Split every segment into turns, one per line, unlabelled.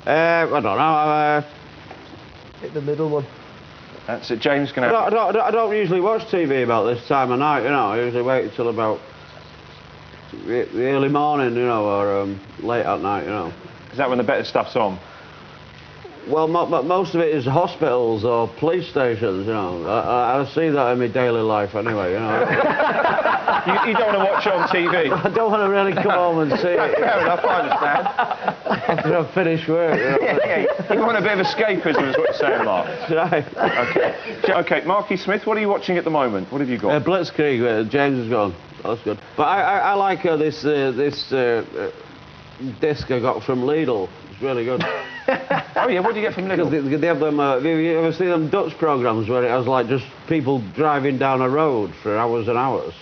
I don't know.
Hit the middle one.
That's it. James can have.
I don't usually watch TV about this time of night. I usually wait until about the early morning, or late at night.
Is that when the better stuff's on?
Well, most of it is hospitals or police stations, I see that in my daily life anyway,
you don't want to watch it on TV?
I don't want to really come home and see it.
Fair enough, I understand.
After I've finished work.
You want a bit of escapism is what you're saying, Mark.
Right.
Okay, Marky Smith, what are you watching at the moment? What have you got?
Blitzkrieg, James has gone. That's good. But I like this disc I got from Lidl. It's really good.
Oh yeah, what do you get from Lidl?
They have them, have you ever seen them Dutch programmes where it has like just people driving down a road for hours and hours?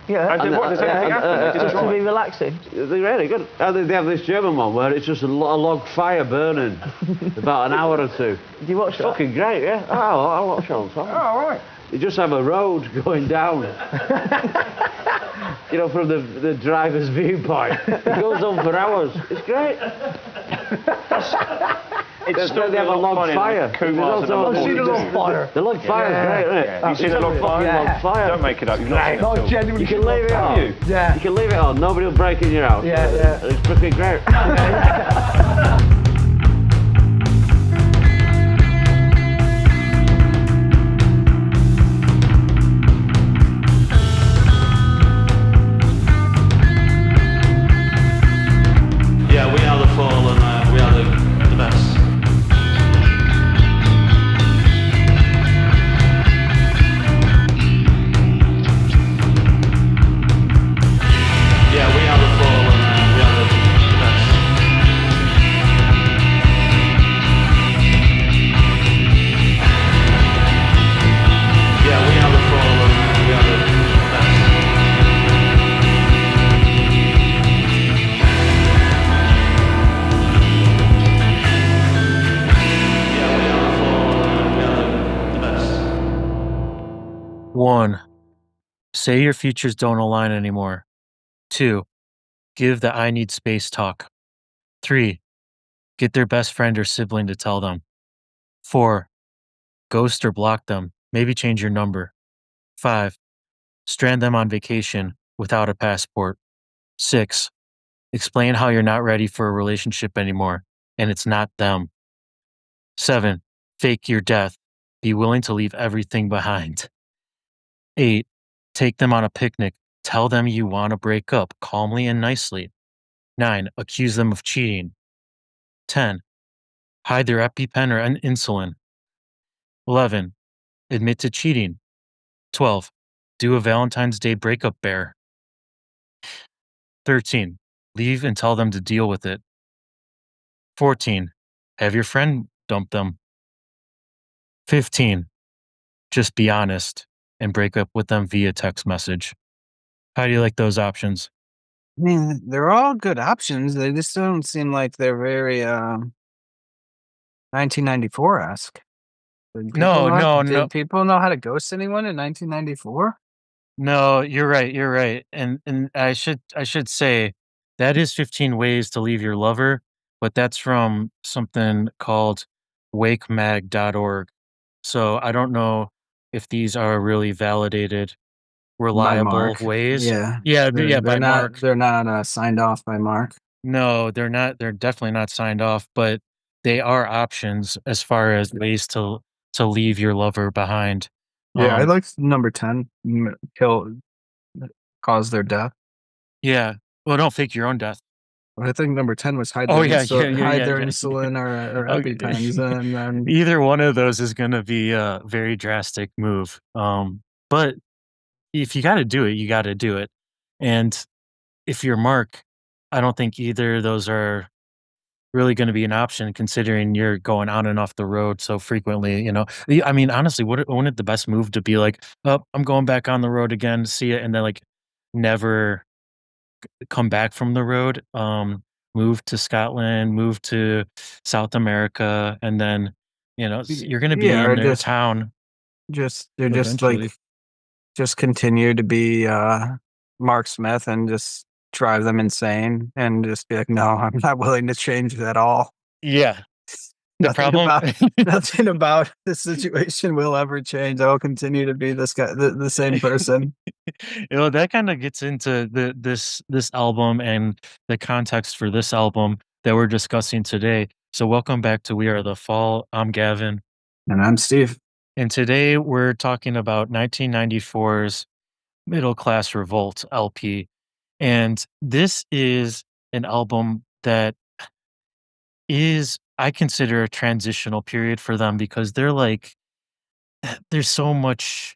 Yeah.
And what does anything happen?
Just to be relaxing.
They're really good. And they have this German one where it's just a log fire burning about an hour or two.
Do you watch that?
Fucking great, yeah. Oh, I watch it all the time.
Oh, all right.
You just have a road going down. From the driver's viewpoint. It goes on for hours. It's great.
It's still
they have a log fire.
I've seen a log fire.
The log fire is great, isn't it?
Yeah. You've seen the log fire?
Yeah.
Log fire.
Don't make it up. You've not seen it.
No, genuinely.
You can leave it on.
Yeah.
You can leave it on. Nobody will break in your house.
Yeah.
It's fucking great.
Yeah, we are the fallen, we are the best. Yeah, we are the fallen, we are the best. Yeah, we are the fallen, we are the best. Yeah, we are the fallen, we are the best.
1. Say your futures don't align anymore. 2. Give the I need space talk. 3. Get their best friend or sibling to tell them. 4. Ghost or block them. Maybe change your number. 5. Strand them on vacation without a passport. 6. Explain how you're not ready for a relationship anymore and it's not them. 7. Fake your death. Be willing to leave everything behind. 8. Take them on a picnic. Tell them you want to break up calmly and nicely. 9. Accuse them of cheating. 10. Hide their EpiPen or insulin. 11. Admit to cheating. 12. Do a Valentine's Day breakup bear. 13. Leave and tell them to deal with it. 14. Have your friend dump them. 15. Just be honest and break up with them via text message. How do you like those options?
I mean, they're all good options. They just don't seem like they're very 1994-esque. Did people know how to ghost anyone in 1994?
No, you're right. And I should say that is 15 ways to leave your lover, but that's from something called wakemag.org. So I don't know if these are really validated, reliable ways.
Yeah.
By Mark.
They're not signed off by Mark.
No, they're not. They're definitely not signed off, but they are options as far as ways to leave your lover behind.
Yeah, I like number 10. Cause their death.
Yeah. Well, don't fake your own death.
But I think number 10 was hide
Oh,
their,
yeah,
insulin or EpiPens. And then
Either one of those is going to be a very drastic move. But if you got to do it, you got to do it. And if you're Mark, I don't think either of those are really going to be an option, considering you're going on and off the road so frequently. I mean, honestly, wouldn't it the best move to be like, oh, I'm going back on the road again, see it, and then like never come back from the road, move to Scotland, move to South America, and then you're going to be in their town.
They're just continue to be Mark Smith and just drive them insane and just be like, no, I'm not willing to change at all.
Yeah. The
Nothing
problem,
nothing about this situation will ever change. I will continue to be this guy, the same person.
that kind of gets into this album and the context for this album that we're discussing today. So welcome back to We Are the Fall. I'm Gavin,
And I'm Steve.
and today we're talking about 1994's Middle Class Revolt LP. And this is an album that is, I consider, a transitional period for them because they're like, there's so much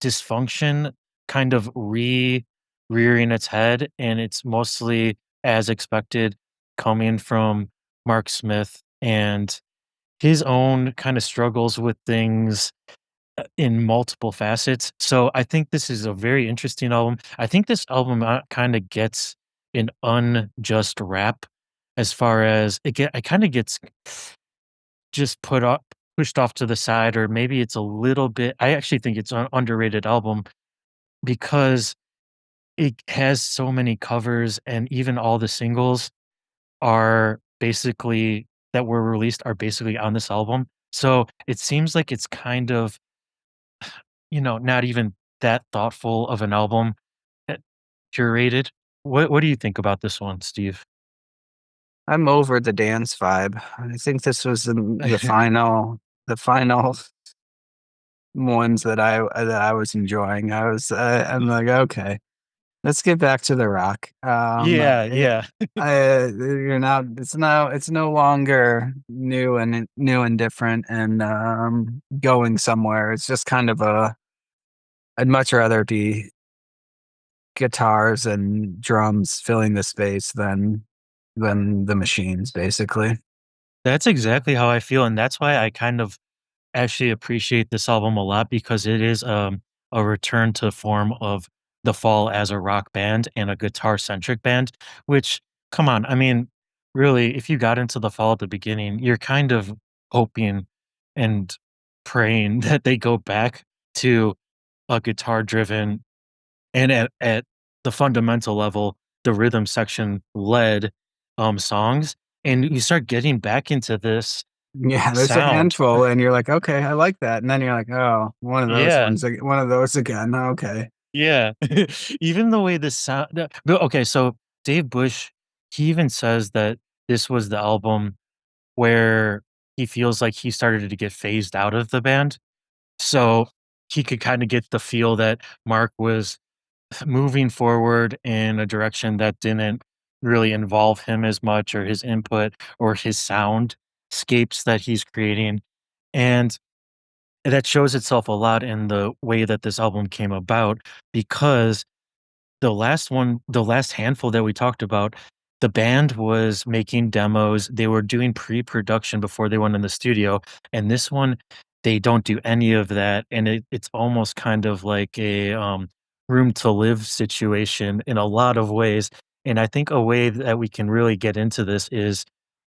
dysfunction kind of rearing its head, and it's mostly as expected coming from Mark Smith and his own kind of struggles with things in multiple facets. So I think this is a very interesting album. I think this album kind of gets an unjust rap as far as it kind of gets just pushed off to the side, or maybe it's a little bit. I actually think it's an underrated album because it has so many covers, and even all the singles are basically that were released are basically on this album. So it seems like it's kind of, not even that thoughtful of an album, eh, curated. What do you think about this one, Steve?
I'm over the dance vibe. I think this was the final ones that I was enjoying. I'm like, okay, let's get back to the rock.
Yeah, yeah.
It's no longer new and different and going somewhere. It's just kind of I'd much rather be guitars and drums filling the space than the machines, basically.
That's exactly how I feel, and that's why I kind of actually appreciate this album a lot because it is a return to form of The Fall as a rock band and a guitar centric band. Which, come on, I mean, really, if you got into The Fall at the beginning, you're kind of hoping and praying that they go back to a guitar driven and at the fundamental level, the rhythm section led songs, and you start getting back into this
Yeah, there's a
sound.
handful, and you're like, okay, I like that, and then you're like, oh,
Yeah.
one of those again. Okay,
Yeah. Even the way the sound but okay, so Dave Bush, he even says that this was the album where he feels like he started to get phased out of the band. So he could kinda get the feel that Mark was moving forward in a direction that didn't really involve him as much, or his input, or his soundscapes that he's creating. And that shows itself a lot in the way that this album came about because the last handful that we talked about, the band was making demos, they were doing pre-production before they went in the studio, and this one, they don't do any of that, and it's almost kind of like a, room to live situation in a lot of ways, and I think a way that we can really get into this is,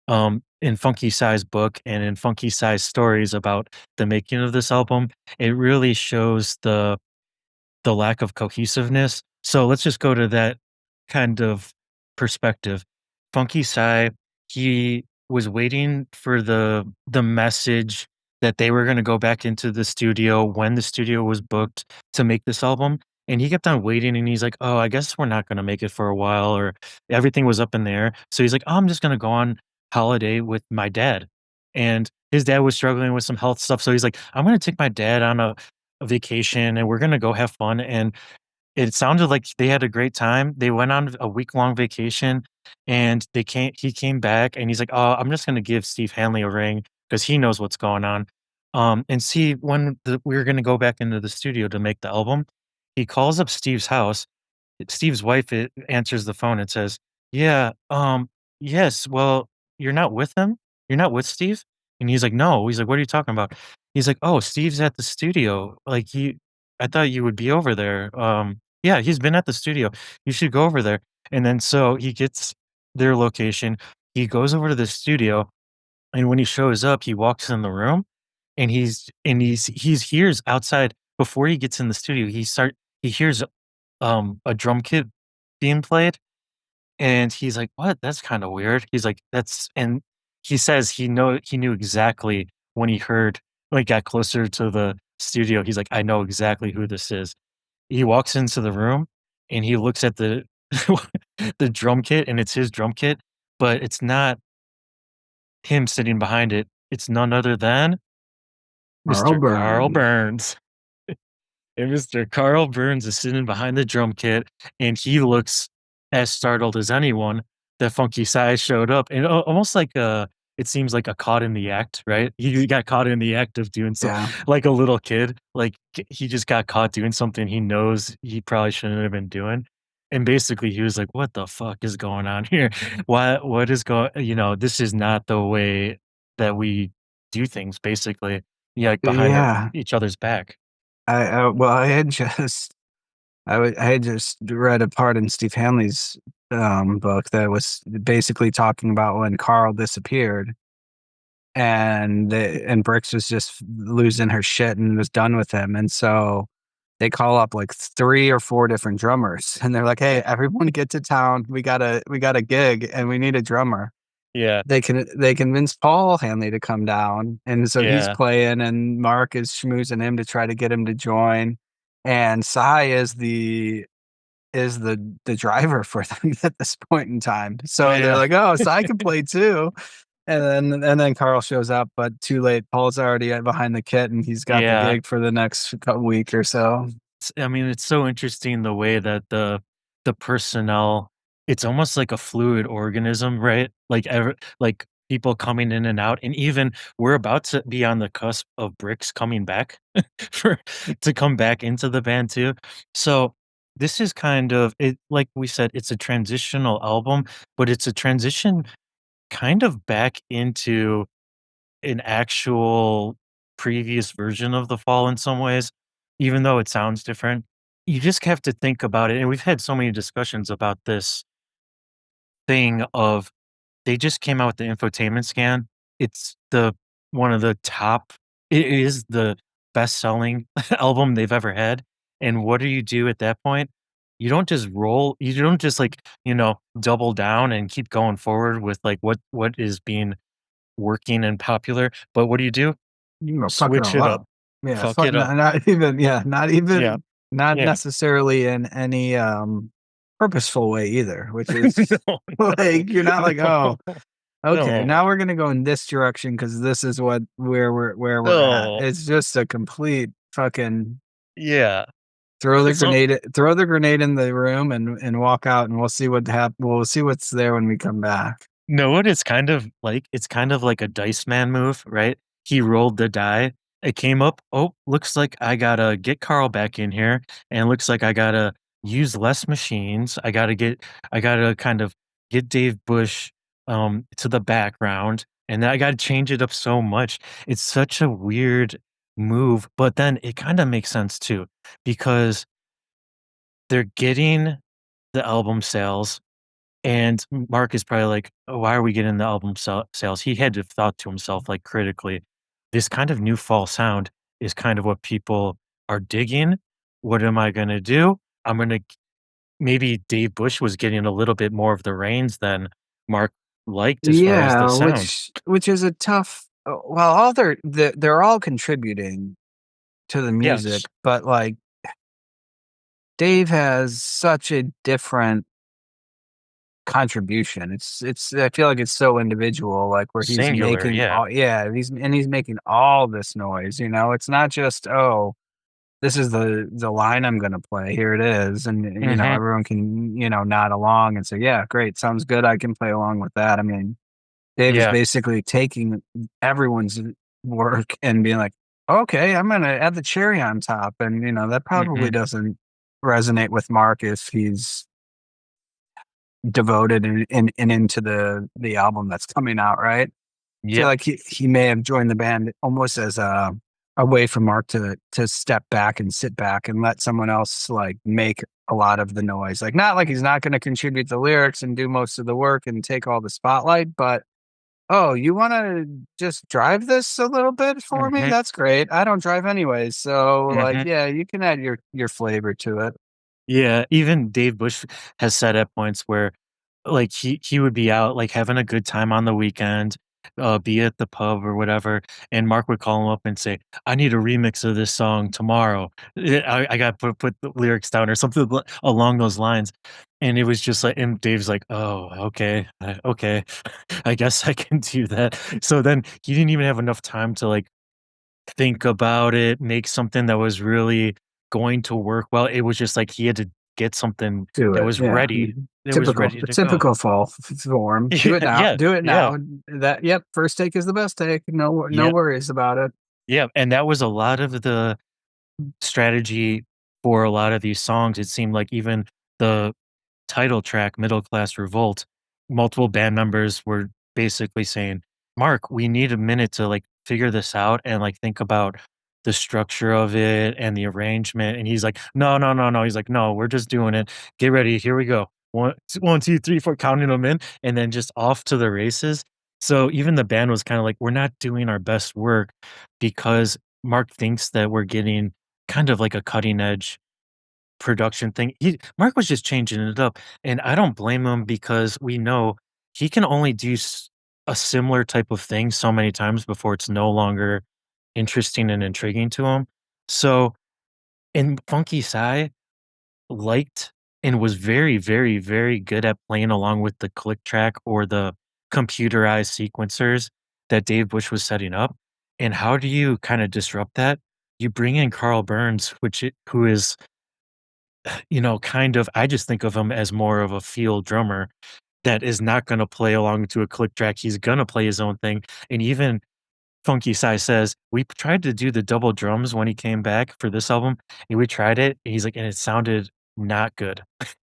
in Funky Size book and in Funky Size stories about the making of this album, it really shows the lack of cohesiveness. So let's just go to that kind of perspective. Funky Sai, he was waiting for the message that they were gonna go back into the studio when the studio was booked to make this album, and he kept on waiting, and he's like, "Oh, I guess we're not gonna make it for a while," or everything was up in the air. So he's like, "Oh, I'm just gonna go on holiday with my dad." And his dad was struggling with some health stuff, so he's like, "I'm gonna take my dad on a vacation, and we're gonna go have fun," and it sounded like they had a great time. They went on a week-long vacation, and he came back, and he's like, "Oh, I'm just gonna give Steve Hanley a ring because he knows what's going on." And see, when we were gonna go back into the studio to make the album, he calls up Steve's house. Steve's wife answers the phone and says, "Yeah, yes, well, you're not with him? You're not with Steve?" And he's like, "No." He's like, "What are you talking about?" He's like, "Oh, Steve's at the studio. Like, I thought you would be over there. Yeah, he's been at the studio. You should go over there." And then so he gets their location. He goes over to the studio, and when he shows up, he walks in the room, and he's hears outside before he gets in the studio. He hears a drum kit being played, And he's like, "What? That's kind of weird." He's like, "That's," and he says he knew exactly when he heard when he got closer to the studio. He's like, "I know exactly who this is." He walks into the room and he looks at the the drum kit, and it's his drum kit, but it's not him sitting behind it. It's none other than
Carl
Mr. Carl
Burns.
Burns. And Mr. Carl Burns is sitting behind the drum kit, and he looks as startled as anyone that Funky Size showed up, and almost like it seems like a caught in the act, right? He got caught in the act of doing some
Yeah.
like a little kid, like he just got caught doing something he knows he probably shouldn't have been doing, and basically he was like, "What the fuck is going on here? What is going? This is not the way that we do things." Basically, yeah, like behind
Yeah.
each other's back.
Well, I had just read a part in Steve Hanley's book that was basically talking about when Carl disappeared, and Brix was just losing her shit and was done with him, and so they call up like 3 or 4 different drummers, and they're like, "Hey, everyone get to town. We got a gig, and we need a drummer."
Yeah,
They convince Paul Hanley to come down, and so he's
yeah.
playing, and Mark is schmoozing him to try to get him to join, and Cy is the driver for them at this point in time. So they're
Yeah.
like, "Oh, Cy can play too." And then Carl shows up, but too late. Paul's already behind the kit, and he's got the
Yeah.
gig for the next week or so.
I mean, it's so interesting the way that the personnel, it's almost like a fluid organism, right? Like people coming in and out, and even we're about to be on the cusp of Bricks coming back for to come back into the band too. So this is kind of it, like we said, it's a transitional album, but it's a transition kind of back into an actual previous version of The Fall in some ways, even though it sounds different. You just have to think about it, and we've had so many discussions about this thing of they just came out with the infotainment scan. It's the one of the top it is the best-selling album they've ever had, and what do you do at that point? You don't just, like, double down and keep going forward with, like, what is being working and popular, but what do?
You know, fuck it
Switch
all
it up.
up. Yeah,
Fuck
fuck,
it up.
not
Yeah.
even, not
Yeah.
necessarily in any purposeful way either, which is
No,
like you're not like, oh, okay,
no,
now we're gonna go in this direction because this is where we're at.
no.
It's just a complete fucking
Yeah. So
throw the grenade in the room and walk out, and we'll see what we'll see what's there when we come back.
no, what it's kind of like? It's kind of like a dice man move, right? He rolled the die. It came up. Oh, looks like I gotta get Carl back in here, and looks like I gotta use less machines. I gotta kind of get Dave Bush to the background, and then I gotta change it up so much. It's such a weird move, but then it kind of makes sense too, because they're getting the album sales. And Mark is probably like, "Oh, why are we getting the album sales?" He had to have thought to himself, like, critically, "This kind of new fall sound is kind of what people are digging. What am I gonna do? I'm gonna" maybe Dave Bush was getting a little bit more of the reins than Mark liked as far as the
Yeah,
sound.
which is a tough. Well, they're all contributing to the music,
Yes.
but like Dave has such a different contribution. It's I feel like it's so individual, like where he's
Singular,
making
yeah.
all yeah, he's making all this noise, you know? It's not just, oh, this is the line I'm gonna play. Here it is. And
Mhm.
everyone can, nod along and say, yeah, great, sounds good. I can play along with that. I mean, Dave is
Yeah.
basically taking everyone's work and being like, okay, I'm gonna add the cherry on top. And that probably
Mhm.
doesn't resonate with Mark if he's devoted and into the album that's coming out, right? I feel
Yep.
like he may have joined the band almost as a way for Mark to step back and sit back and let someone else like make a lot of the noise. Like not like he's not going to contribute the lyrics and do most of the work and take all the spotlight, but oh, you want to just drive this a little bit for me?
Mhm.
That's great. I don't drive anyways, so like
Mhm.
yeah, you can add your flavor to it.
Yeah, even Dave Bush has said at points where like he would be out like having a good time on the weekend, be at the pub or whatever, and Mark would call him up and say, "I need a remix of this song tomorrow. I got to put the lyrics down or something along those lines." And it was just like, and Dave's like, "Oh, okay, okay, I guess I can do that." So then he didn't even have enough time to like think about it, make something that was really going to work well. It was just like he had to get something
Do
that
it.
was
Yeah.
ready. That was
Typical.
ready to go.
Typical fall form. Do it now.
Yeah,
Do it
yeah,
now. That. Yep. First take is the best take. No
yeah,
worries about it.
yeah, and that was a lot of the strategy for a lot of these songs. It seemed like even the title track, Middle Class Revolt, multiple band members were basically saying, "Mark, we need a minute to like figure this out and like think about the structure of it and the arrangement." And he's like, "No, no, no, no." He's like, "No, we're just doing it. Get ready. Here we go. One, two, three, four, counting them in, and then just off to the races." So even the band was kind of like, "We're not doing our best work because Mark thinks that we're getting kind of like a cutting edge production thing." Mark was just changing it up, and I don't blame him because we know he can only do a similar type of thing so many times before it's no longer interesting and intriguing to him. So, and Funky Sai liked and was very, very, very good at playing along with the click track or the computerized sequencers that Dave Bush was setting up. And how do you kind of disrupt that? You bring in Carl Burns, who is, kind of, I just think of him as more of a field drummer that is not gonna play along to a click track. He's gonna play his own thing. And even Funky Sai says, "We tried to do the double drums when he came back for this album, and we tried it." And he's like, "And it sounded not good."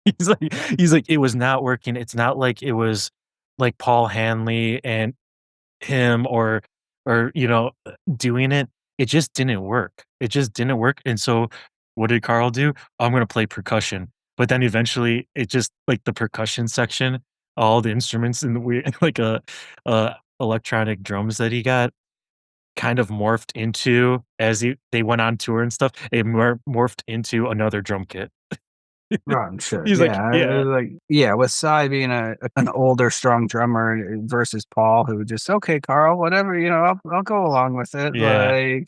He's like, "It was not working. It's not like it was like Paul Hanley and him or doing it. It just didn't work. It just didn't work." And so what did Carl do? "I'm gonna play percussion." But then eventually it just like the percussion section, all the instruments and the weird like, electronic drums that he got kind of morphed into as they went on tour and stuff, it morphed into another drum kit.
Oh, I'm sure.
He's like,
Yeah.
"Yeah,
Like, yeah, with Cy being an older, strong drummer versus Paul, who just, okay, Carl, whatever, I'll go along with it.
yeah,
Like,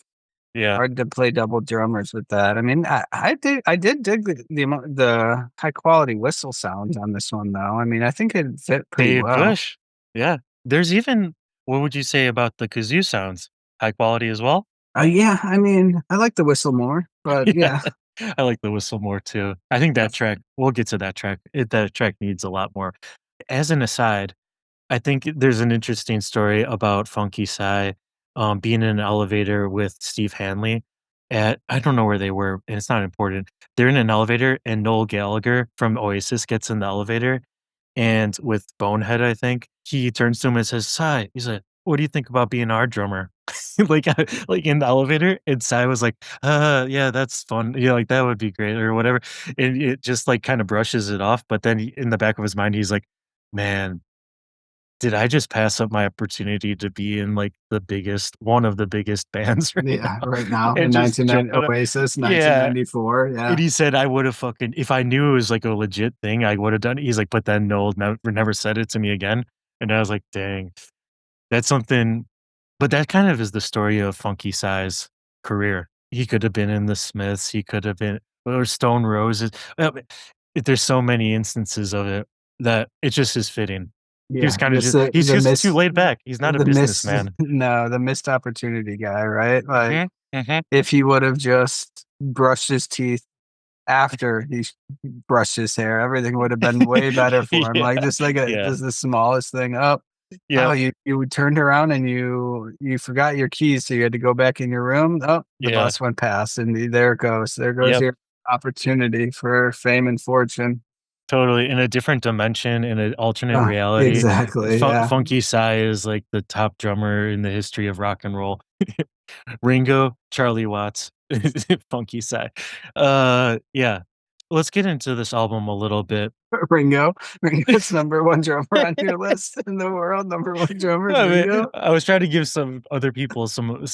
yeah."
hard to play double drummers with that. I mean, I did dig the high quality whistle sound on this one, though. I mean, I think it fit pretty
Dave
well.
Bush. Yeah. There's even what would you say about the kazoo sounds? High quality as well?
Yeah, I mean, I like the whistle more, but
Yeah.
yeah.
I like the whistle more too. I think that track we'll get to that track. That track needs a lot more. As an aside, I think there's an interesting story about Funky Sai, being in an elevator with Steve Hanley at I don't know where they were, and it's not important. They're in an elevator, and Noel Gallagher from Oasis gets in the elevator, and with Bonehead, I think, he turns to him and says, "Sai," he's like, "What do you think about being our drummer?" Like in the elevator, and Sai was like, yeah, that's fun. Yeah, like that would be great," or whatever. And it just like kind of brushes it off. But then in the back of his mind, he's like, "Man, did I just pass up my opportunity to be in like one of the biggest bands right
Yeah,
now?"
right now in
And just jump
1990
on it.
Oasis,
Yeah.
1994, yeah.
And he said, "I would have fucking if I knew it was like a legit thing, I would have done it." He's like, "But then Noel never said it to me again." And I was like, "Dang, that's something." But that kind of is the story of Funky Sai's career. He could have been in the Smiths, he could have been or Stone Roses. There's so many instances of it that it just is fitting. He was
Yeah,
kinda
just
just he's
the
just too
miss
laid back. He's not a
the miss
businessman.
no, the missed opportunity guy, right? Like,
Mhm, mhm.
if he would have just brushed his teeth after he brushed his hair, everything would have been way better for him.
Yeah,
Like,
yeah,
just the smallest thing up. Oh,
yep,
you turned around and you forgot your keys, so you had to go back in your room. Oh, the
yeah,
bus went past, and there it goes. There goes
yep.
your opportunity for fame and fortune.
Totally, in a different dimension, in an alternate reality,
Exactly, yeah.
Funky Sai is, like, the top drummer in the history of rock and roll. Ringo, Charlie Watts, Funky Sai. Yeah. Let's get into this album a little bit.
Ringo. Ringo's number 1 drummer on your list in the world. Number 1 drummer is
I mean,
Ringo.
I was trying to give some other people some props.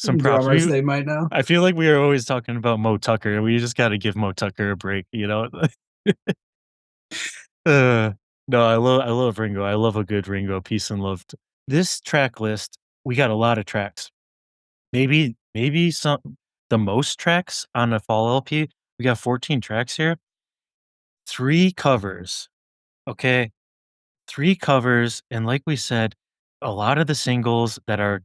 Drummers they might know.
I feel like we are always talking about Mo Tucker, and we just gotta give Mo Tucker a break, you know? No, I love Ringo. I love a good Ringo. Peace and love. This track list, we got a lot of tracks. Maybe the most tracks on a fall LP. We got 14 tracks here. 3 covers. Okay. 3 covers, and like we said, a lot of the singles that are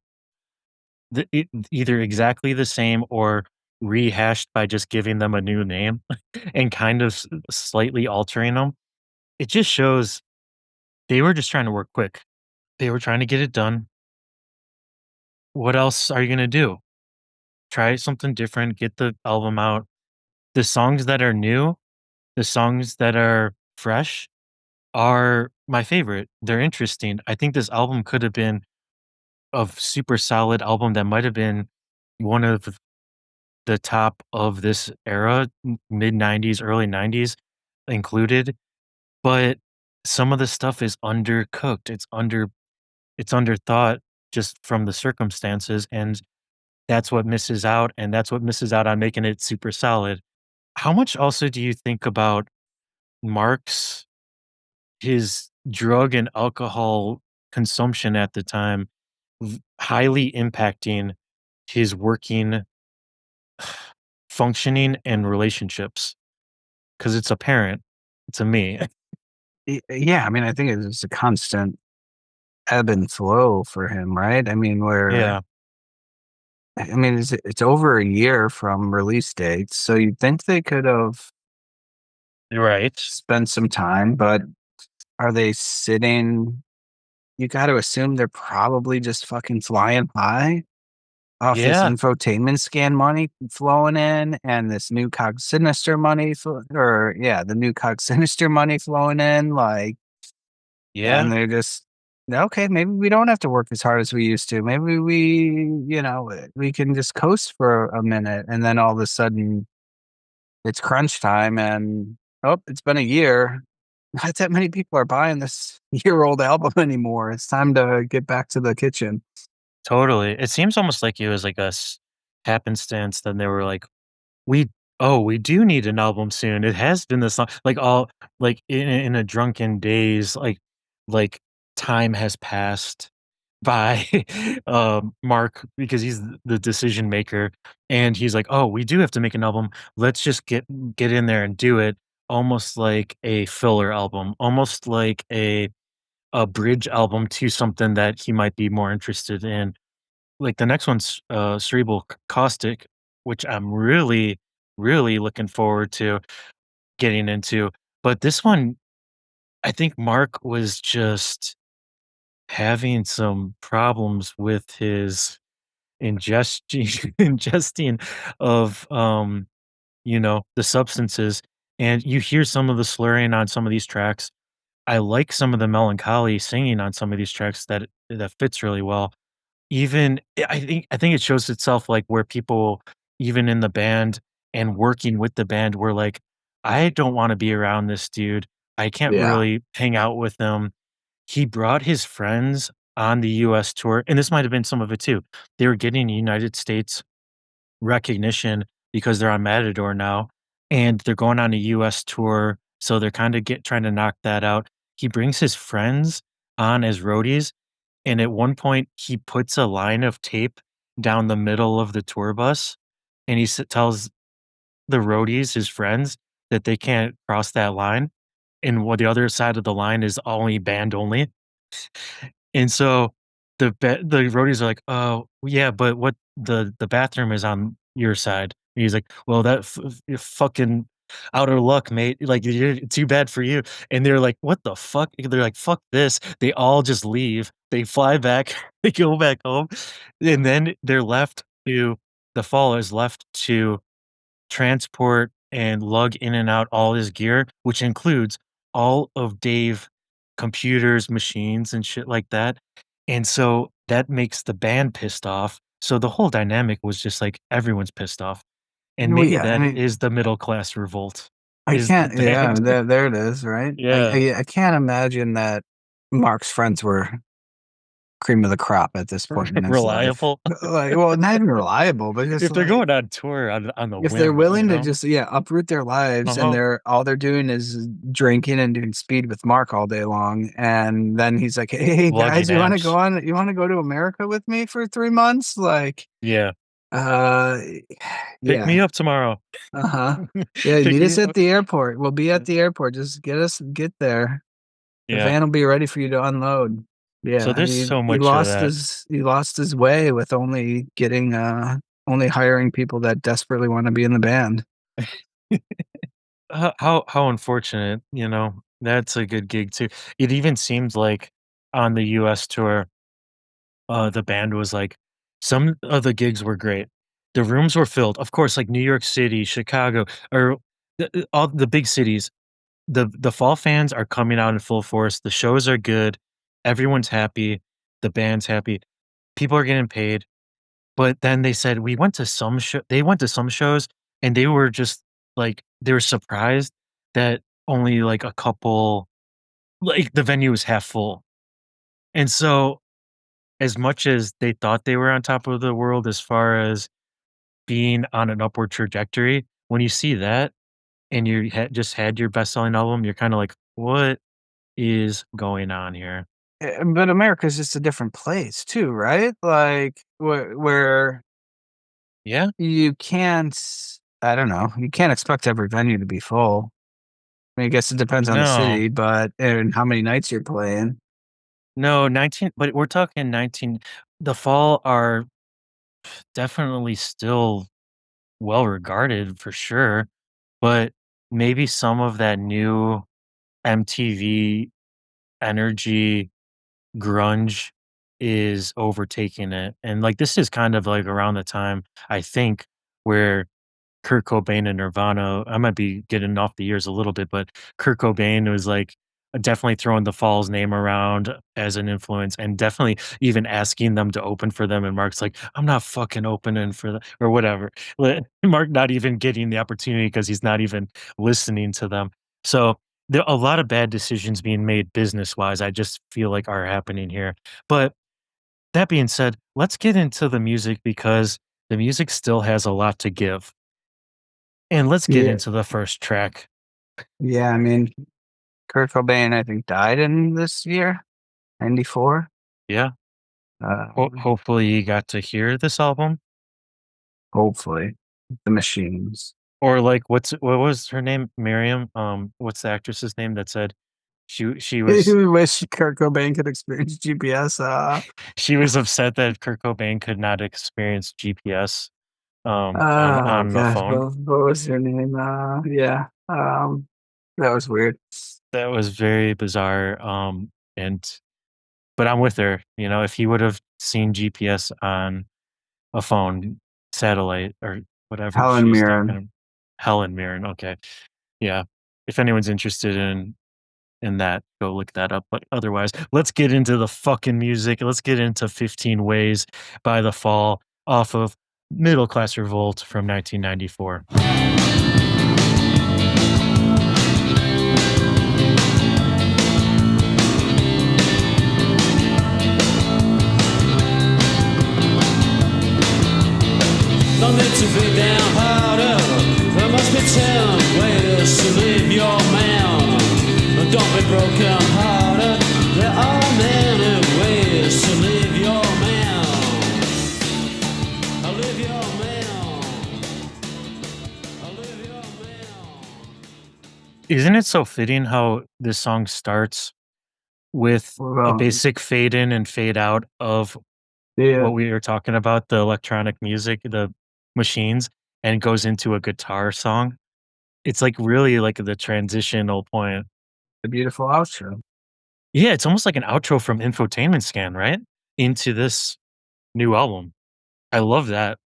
either exactly the same or rehashed by just giving them a new name and kind of slightly altering them. It just shows they were just trying to work quick. They were trying to get it done. What else are you gonna do? Try something different, get the album out. The songs that are new, the songs that are fresh are my favorite. They're interesting. I think this album could have been a super solid album that might have been one of the top of this era, mid 90s, early 90s included, but some of the stuff is undercooked. It's underthought just from the circumstances, and that's what misses out, and that's what misses out on making it super solid. How much also do you think about Mark's his drug and alcohol consumption at the time highly impacting his working functioning and relationships? Because it's apparent to me.
Yeah, I mean, I think it's a constant ebb and flow for him, right? I mean,
Yeah.
it's over a year from release dates, so you'd think they could have
Right.
spent some time, but are they sitting? You got to assume they're probably just fucking flying high off this
Yeah.
infotainment scan money flowing in and this new cog sinister money, the new cog sinister money flowing in, like,
Yeah.
and they're just okay. Maybe we don't have to work as hard as we used to. Maybe we can just coast for a minute, and then all of a sudden it's crunch time, and it's been a year. Not that many people are buying this year-old album anymore. It's time to get back to the kitchen.
Totally. It seems almost like it was like a happenstance. Then they were like, we we do need an album soon. It has been this long, like all like in a drunken daze, like time has passed by Mark because he's the decision maker, and he's like, "Oh, we do have to make an album. Let's just get in there and do it." Almost like a filler album, almost like a bridge album to something that he might be more interested in. Like the next one's Cerebral Caustic, which I'm really, really looking forward to getting into. But this one, I think Mark was just having some problems with his ingesting of the substances. And you hear some of the slurring on some of these tracks. I like some of the melancholy singing on some of these tracks that fits really well. Even I think it shows itself, like, where people, even in the band and working with the band, were like, "I don't wanna be around this dude. I can't
Yeah.
really hang out with him." He brought his friends on the US tour, and this might have been some of it too. They were getting United States recognition because they're on Matador now, and they're going on a US tour, so they're kinda trying to knock that out. He brings his friends on as roadies, and at one point, he puts a line of tape down the middle of the tour bus, and he tells the roadies, his friends, that they can't cross that line, and what the other side of the line is only band only. And so the roadies are like, "Oh, yeah, but what the bathroom is on your side." And he's like, "Well, that you're fucking out of luck, mate. Like, you're too bad for you." And they're like, "What the fuck?" They're like, "Fuck this." They all just leave. They fly back. They go back home, and then the fall is left to transport and lug in and out all his gear, which includes all of Dave computers, machines, and shit like that. And so that makes the band pissed off. So the whole dynamic was just like everyone's pissed off. And
Well,
maybe
yeah, I
that
mean,
is the middle class revolt,
I
is the
can't. Yeah,
band.
there it is. Right.
Yeah.
I can't imagine that Mark's friends were cream of the crop at this point in his life.
Reliable.
Like, well, not even reliable, but just
If they're
like,
going on tour on the
if
whim,
they're willing
you
to
know?
just uproot their lives
Uh-huh.
and all they're doing is drinking and doing speed with Mark all day long, and then he's like, hey guys,
Lugging amps.
you want to go to America with me for 3 months? Like,
Yeah. Pick
yeah,
me up tomorrow.
yeah,
Pick
meet
me
us at
up.
the airport. We'll be at the airport. Just get there. The
Yeah.
van will be ready for you to unload. Yeah,
So there's so
he
much of
lost
that.
he lost his way with only hiring people that desperately want to be in the band.
How unfortunate, you know? That's a good gig too. It even seemed like on the US tour, the band was like some of the gigs were great. The rooms were filled. Of course, like New York City, Chicago, or all the big cities. The fall fans are coming out in full force. The shows are good. Everyone's happy. The band's happy. People are getting paid. But then they said we went to some they went to some shows and they were just like they were surprised that only like a couple like the venue was half full. And so as much as they thought they were on top of the world as far as being on an upward trajectory, when you see that and you just had your best selling album, you're kind of like, what is going on here?
But America's just a different place too, right? Like where
Yeah.
you can't, I don't know, you can't expect every venue to be full. I mean, I guess it depends on the
No.
city, but and how many nights you're playing.
No, 19, but we're talking 19. The Fall are definitely still well regarded for sure, but maybe some of that new MTV energy grunge is overtaking it. And like this is kind of like around the time I think where Kurt Cobain and Nirvana, I might be getting off the years a little bit, but Kurt Cobain was like definitely throwing the Falls name around as an influence and definitely even asking them to open for them. And Mark's like, I'm not fucking opening for that or whatever. Mark not even getting the opportunity because he's not even listening to them. So there are a lot of bad decisions being made business wise. I just feel like are happening here. But that being said, let's get into the music because the music still has a lot to give. And let's get
Yeah,
into the first track.
yeah. I mean, Kurt Cobain, I think, died in this year, 94.
Yeah.
Um,
Hopefully you got to hear this album.
Hopefully, the Machines.
Or like what was her name? Miriam. What's the actress's name that said she was
I wish Kurt Cobain could experience GPS.
she was upset that Kurt Cobain could not experience GPS
Oh
on the
gosh,
phone.
what was her name? Yeah. That was weird.
That was very bizarre. And but I'm with her. You know, if he would have seen GPS on a phone, satellite or whatever
Helen
she's
Mirren.
talking about. Helen Mirren, okay. Yeah. If anyone's interested in that, go look that up. But otherwise, let's get into the fucking music. Let's get into 15 Ways by The Fall off of Middle Class Revolt from 1994.
No need to be downhearted. There must be 10 ways to live your man. Don't be broken hearted. There are many ways to live your man. Live your man. Live your man.
Isn't it so fitting how this song starts with a
Well,
basic fade in and fade out of
yeah,
what we were talking about, the electronic music, the machines, and goes into a guitar song? It's like really like the transitional point.
the beautiful outro.
Yeah, it's almost like an outro from Infotainment Scan, right? Into this new album. I love that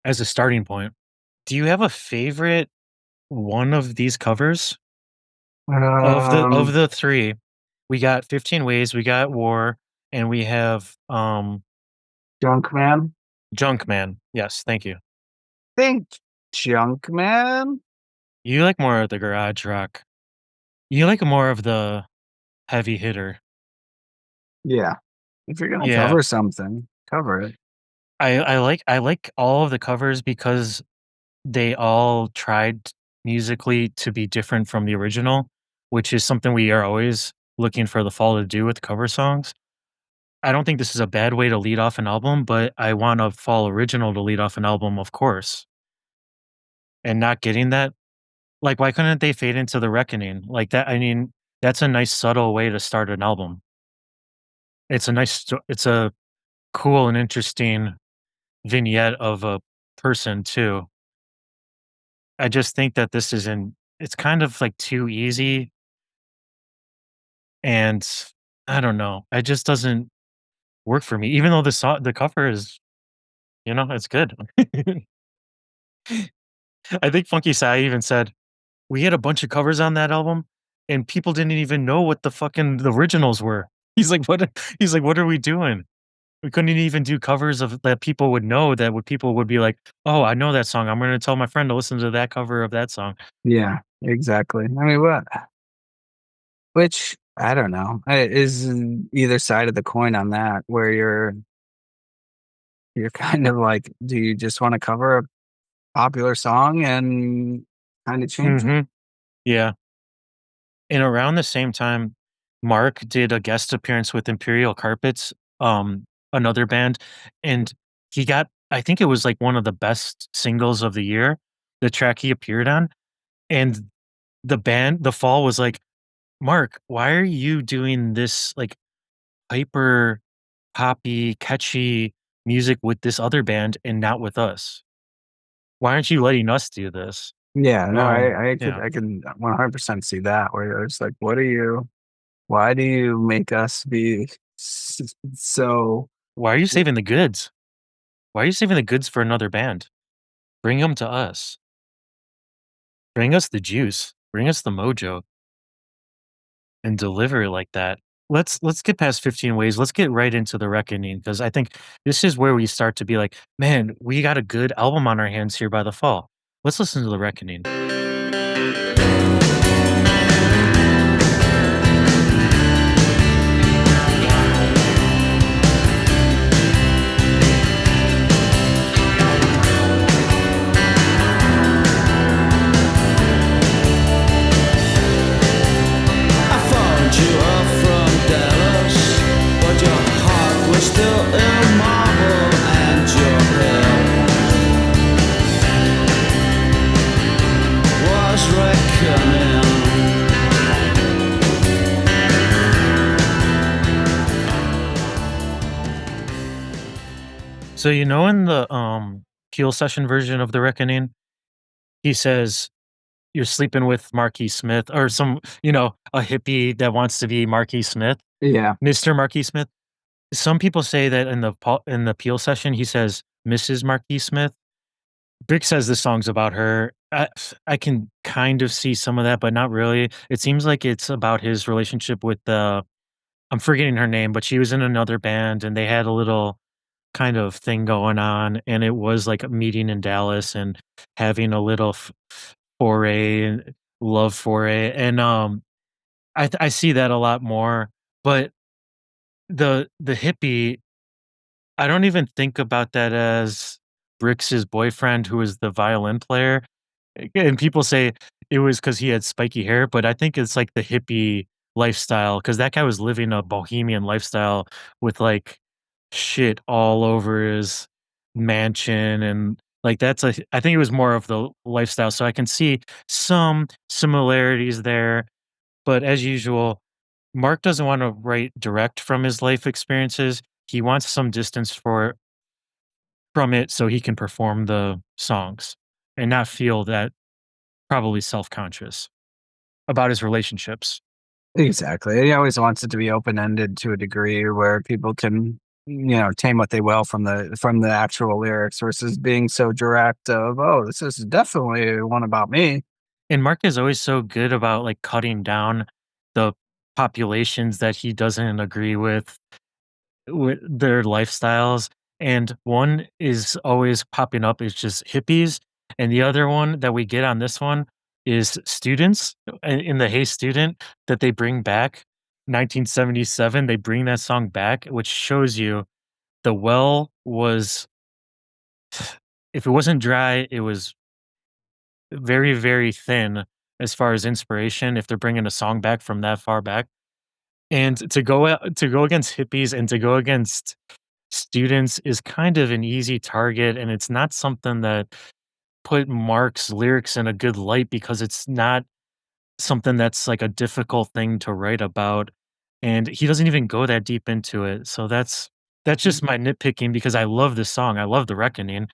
as a starting point. Do you have a favorite one of these covers? Of
Um,
the 3, we got 15 Ways, we got War, and we have,
Junkman.
Junkman. Yes, thank you.
Think Junkman.
You like more of the garage rock. You like more of the heavy hitter.
Yeah. If you're gonna
Yeah.
cover something, cover it.
I like all of the covers because they all tried musically to be different from the original, which is something we are always looking for the fall to do with cover songs. I don't think this is a bad way to lead off an album, but I want a fall original to lead off an album, of course. And not getting that, like, why couldn't they fade into the reckoning? Like that, I mean, that's a nice subtle way to start an album. It's a cool and interesting vignette of a person too. I just think that this isn't it's kind of like too easy and I don't know. It just doesn't work for me. Even though the cover is, it's good. I think Funky Sai even said, "We had a bunch of covers on that album and people didn't even know what the originals were." He's like, "What?" He's like, "What are we doing? We couldn't even do covers of that people would know that would people would be like, "Oh, I know that song. I'm gonna tell my friend to listen to that cover of that song."
Yeah, exactly. I mean, what? Which I don't know. Is either side of the coin on that, where you're kind of like, do you just want to cover a popular song and kind of change it?
Mhm. Yeah. And around the same time, Mark did a guest appearance with Imperial Carpets, another band, and he got I think it was like one of the best singles of the year, the track he appeared on, and the fall was like, "Mark, why are you doing this, like, hyper poppy, catchy music with this other band and not with us? Why aren't you letting us do this?"
Yeah, no,
Yeah.
I can 100% see that where it's like, why do you make us be so
Why are you saving the goods? Why are you saving the goods for another band? Bring them to us. Bring us the juice. Bring us the mojo and deliver it like that. Let's get past 15 ways. Let's get right into the reckoning because I think this is where we start to be like, man, we got a good album on our hands here by the fall. Let's listen to the reckoning.
I found you up from Dallas, but your heart was still in marble and your hair was reckoning.
So in the Peel session version of the reckoning, he says you're sleeping with Marquis Smith or a hippie that wants to be Marquis Smith,
yeah.
Mr. Marquis Smith. Some people say that in the Peel session, he says Mrs. Marquis Smith. Brick says the song's about her. I can kind of see some of that, but not really. It seems like it's about his relationship with the I'm forgetting her name, but she was in another band and they had a little kind of thing going on, and it was like a meeting in Dallas and having a little foray and love foray, and I see that a lot more. But the hippie, I don't even think about that as Brix's boyfriend, who is the violin player. And people say it was because he had spiky hair, but I think it's like the hippie lifestyle because that guy was living a bohemian lifestyle with like shit all over his mansion and like I think it was more of the lifestyle. So I can see some similarities there. But as usual, Mark doesn't want to write direct from his life experiences. He wants some distance from it so he can perform the songs and not feel that probably self-conscious about his relationships.
Exactly. He always wants it to be open-ended to a degree where people can, tame what they will from the actual lyrics versus being so direct of, "Oh, this is definitely one about me."
And Mark is always so good about like cutting down the populations that he doesn't agree with their lifestyles. And one is always popping up is just hippies. And the other one that we get on this one is students in the Hey Student that they bring back. 1977, they bring that song back, which shows you the well was, if it wasn't dry, it was very, very thin as far as inspiration. If they're bringing a song back from that far back, and to go against hippies and to go against students is kind of an easy target, and it's not something that put Mark's lyrics in a good light because it's not something that's like a difficult thing to write about, and he doesn't even go that deep into it. So that's just my nitpicking because I love this song. I love The Reckoning,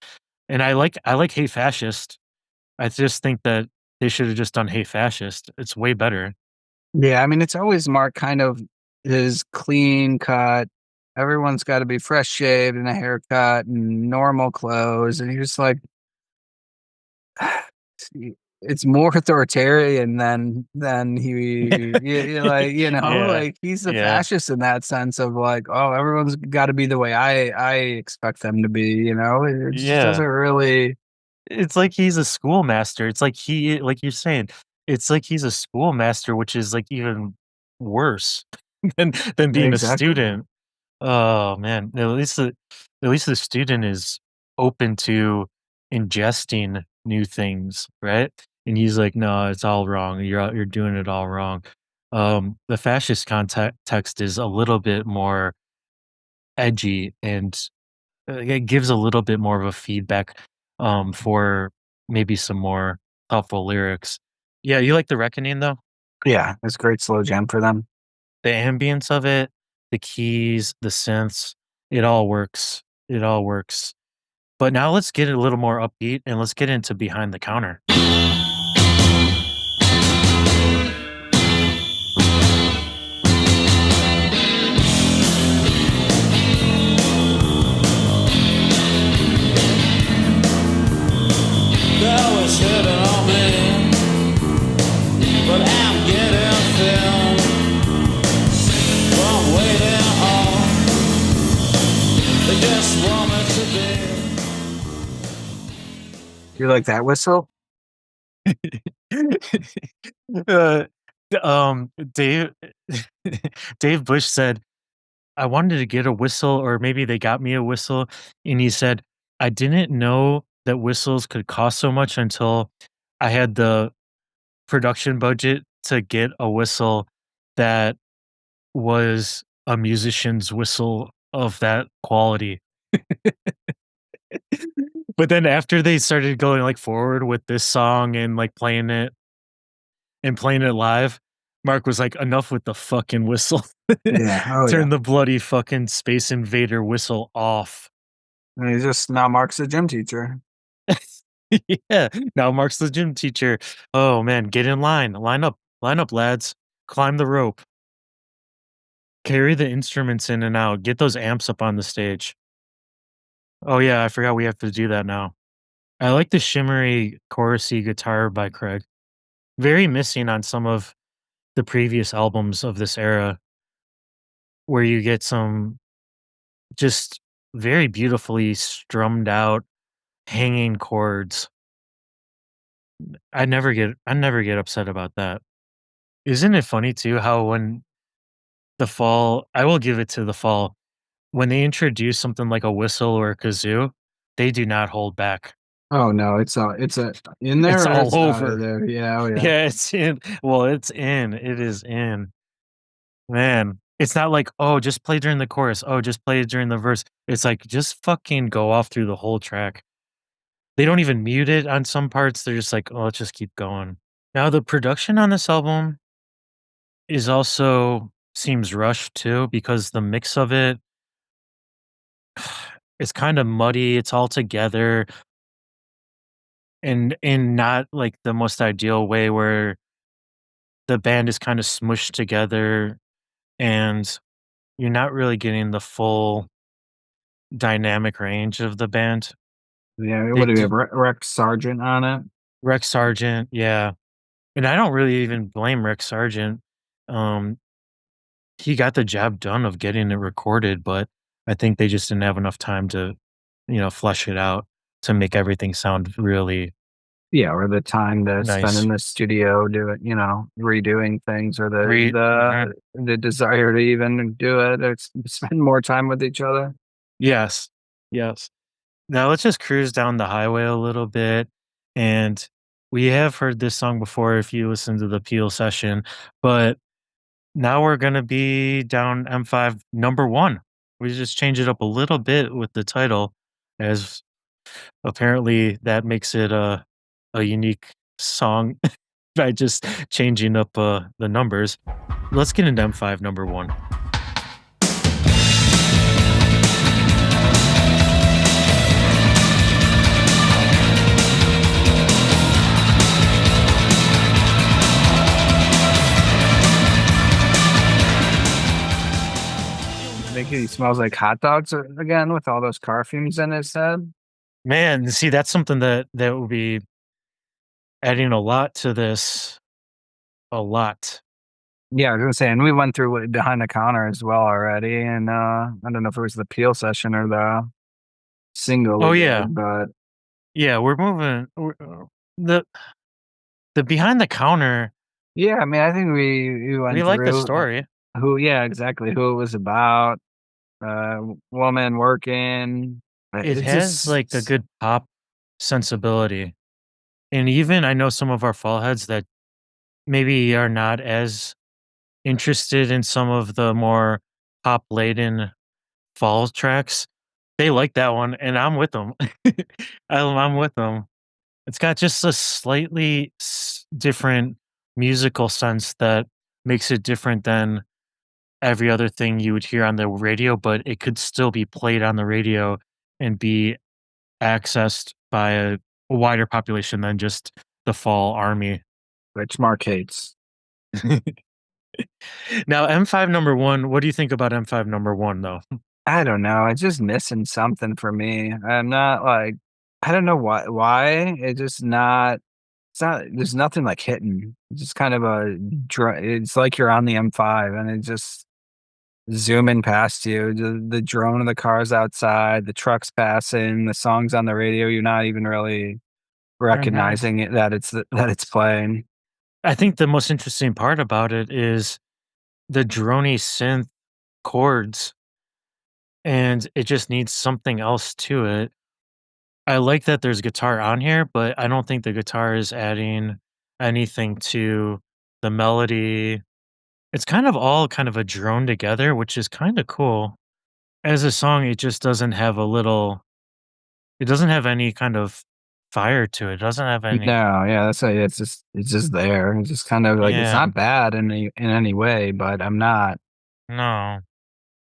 and I like Hey Fascist. I just think that they should have just done Hey Fascist. It's way better.
Yeah, I mean, it's always Mark kind of his clean cut. Everyone's got to be fresh shaved and a haircut and normal clothes, and you're just like, it's more authoritarian than like
Yeah,
like he's a
yeah,
fascist in that sense of like, oh, everyone's got to be the way I expect them to be. It just
yeah.
doesn't really.
It's like he's a schoolmaster. It's like like you're saying, it's like he's a schoolmaster, which is like even worse than being a
Exactly.
student. Oh man, at least the student is open to ingesting new things, right? And he's like, no, it's all wrong. You're doing it all wrong. The fascist context is a little bit more edgy and it gives a little bit more of a feedback, for maybe some more thoughtful lyrics. Yeah, you like The Reckoning, though?
Yeah, it's a great slow jam for them.
The ambience of it, the keys, the synths, it all works. It all works. But now let's get a little more upbeat and let's get into Behind the Counter.
That was hitting on me, but I'm getting thin from waiting on. They just want me to be.
You like that whistle?
uh, Dave Dave Bush said, I wanted to get a whistle, or maybe they got me a whistle. And he said, I didn't know that whistles could cost so much until I had the production budget to get a whistle that was a musician's whistle of that quality. But then after they started going like forward with this song and like playing it live, Mark was like, enough with the fucking whistle.
Yeah. Oh yeah.
Turn the bloody fucking Space Invader whistle off.
And he's just now Mark's a gym teacher.
Yeah. Now Mark's the gym teacher. Oh man, get in line. Line up, lads. Climb the rope. Carry the instruments in and out. Get those amps up on the stage. Oh yeah, I forgot we have to do that now. I like the shimmery chorusy guitar by Craig. Very missing on some of the previous albums of this era, where you get some just very beautifully strummed out hanging chords. I never get upset about that. Isn't it funny too how when the Fall, I will give it to the Fall, when they introduce something like a whistle or a kazoo, they do not hold back.
Oh no, it's in there
It's
or
all
it's out
over.
of there. Yeah, oh yeah.
Yeah, it's in. Well, it's in. It is in. Man, it's not like, oh, just play during the chorus. Oh, just play it during the verse. It's like just fucking go off through the whole track. They don't even mute it on some parts. They're just like, oh, let's just keep going. Now the production on this album is also seems rushed too because the mix of it it's kind of muddy. It's all together and in not like the most ideal way where the band is kind of smushed together and you're not really getting the full dynamic range of the band.
Yeah,
They
what do we have?
do
Rex Sargent on it?
Rex Sargent, yeah. And I don't really even blame Rex Sargent. Um, he got the job done of getting it recorded, but I think they just didn't have enough time to, flesh it out to make everything sound really
Yeah, or the time to spend
Nice.
in the studio doing, redoing things, or
Re- Mhm.
the desire to even do it, or spend more time with each other.
Yes. Yes. Now let's just cruise down the highway a little bit. And we have heard this song before if you listen to the Peel session, but now we're going to be down M5 number one. We just change it up a little bit with the title, as apparently that makes it a unique song by just changing up the numbers. Let's get into M5 number one.
I think he smells like hot dogs again with all those car fumes in his head.
Man, see, that's something that would be adding a lot to this. A lot.
Yeah, I was gonna say, and we went through it behind the counter as well already, and I don't know if it was the Peel session or the single
Oh
we
yeah,
did, but
yeah. We're moving. The the behind the counter.
yeah, I mean, I think we
We
went
like the
through
story.
yeah, exactly, who it was about, woman working.
It
It
has
just
like a good pop sensibility, and even I know some of our fall heads that maybe are not as interested in some of the more pop laden fall tracks. They like that one, and I'm with them. I'm with them. It's got just a slightly different musical sense that makes it different than every other thing you would hear on the radio, but it could still be played on the radio and be accessed by a wider population than just the fall army.
which Mark hates.
Now, M5 number one, what do you think about M5 number one, though?
I don't know, it's just missing something for me. I'm not like I don't know why, it's not there's nothing like hitting. It's just kind of it's like you're on the M5 and it just zooming past you. The drone of the cars outside, the trucks passing, the songs on the radio, you're not even really
Mhm.
recognizing it that it's playing.
I think the most interesting part about it is the drony synth chords, and it just needs something else to it. I like that there's guitar on here, but I don't think the guitar is adding anything to the melody. It's kind of all kind of a drone together, which is kind of cool. As a song, it just doesn't have it doesn't have any kind of fire to it. It doesn't have any,
No, yeah, that's a it's just there. It's just kind of like it's
yeah,
not bad in any way, but I'm not
no.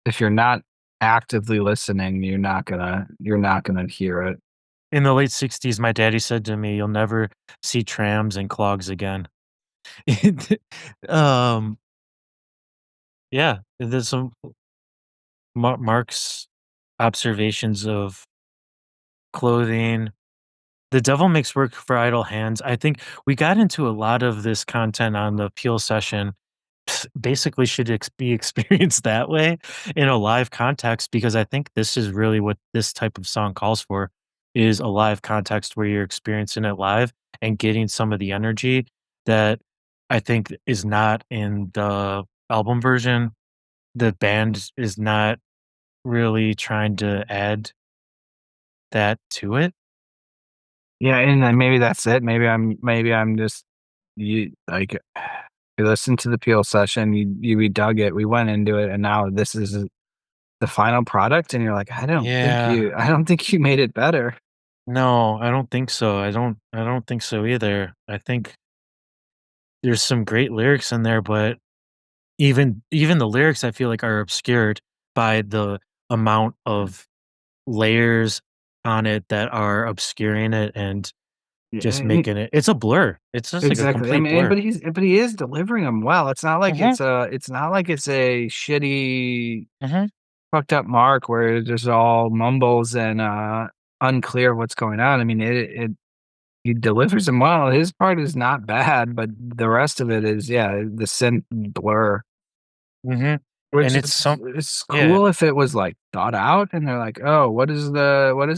if you're not actively listening, you're not gonna hear it.
In the late 60s, my daddy said to me, "You'll never see trams and clogs again." um, yeah, there's some Mark's observations of clothing. The devil makes work for idle hands. I think we got into a lot of this content on the Peel session. Basically, should be experienced that way in a live context because I think this is really what this type of song calls for is a live context where you're experiencing it live and getting some of the energy that I think is not in the album version. The band is not really trying to add that to it.
Yeah, and then maybe that's it. Maybe I'm just you like you listened to the Peel session, we dug it, we went into it, and now this is the final product, and you're like,
Yeah.
I don't think you made it better.
No, I don't think so. I don't think so either. I think there's some great lyrics in there, but even the lyrics I feel like are obscured by the amount of layers on it that are obscuring it and
Yeah,
just making it's a blur. It's just like a
exactly. I
complete
mean,
blur.
but he is delivering them well.
Mhm,
It's not like it's a shitty
mhm.
fucked up Mark where it just all mumbles and unclear what's going on. I mean, it he delivers them well. His part is not bad, but the rest of it is yeah, the synth blur.
Mhm.
Which
And
it's it's
yeah.
cool if it was like thought out and they're like, oh, what does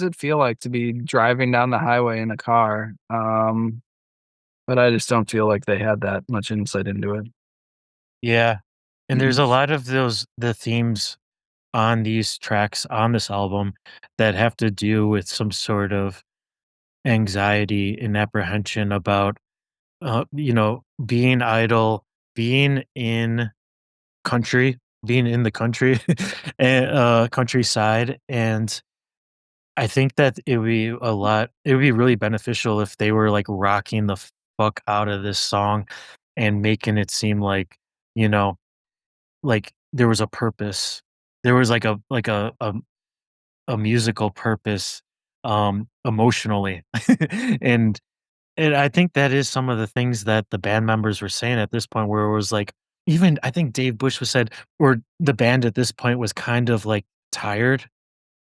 it feel like to be driving down the highway in a car? But I just don't feel like they had that much insight into it.
Yeah. And there's a lot of the themes on these tracks on this album that have to do with some sort of anxiety and apprehension about, being idle, being in country, being in the country, and countryside. And I think that it would be really beneficial if they were like rocking the fuck out of this song and making it seem like, you know, like there was a purpose. There was like a musical purpose, emotionally. and and I think that is some of the things that the band members were saying at this point, where it was like, even I think Dave Bush was said, or the band at this point was kind of like tired,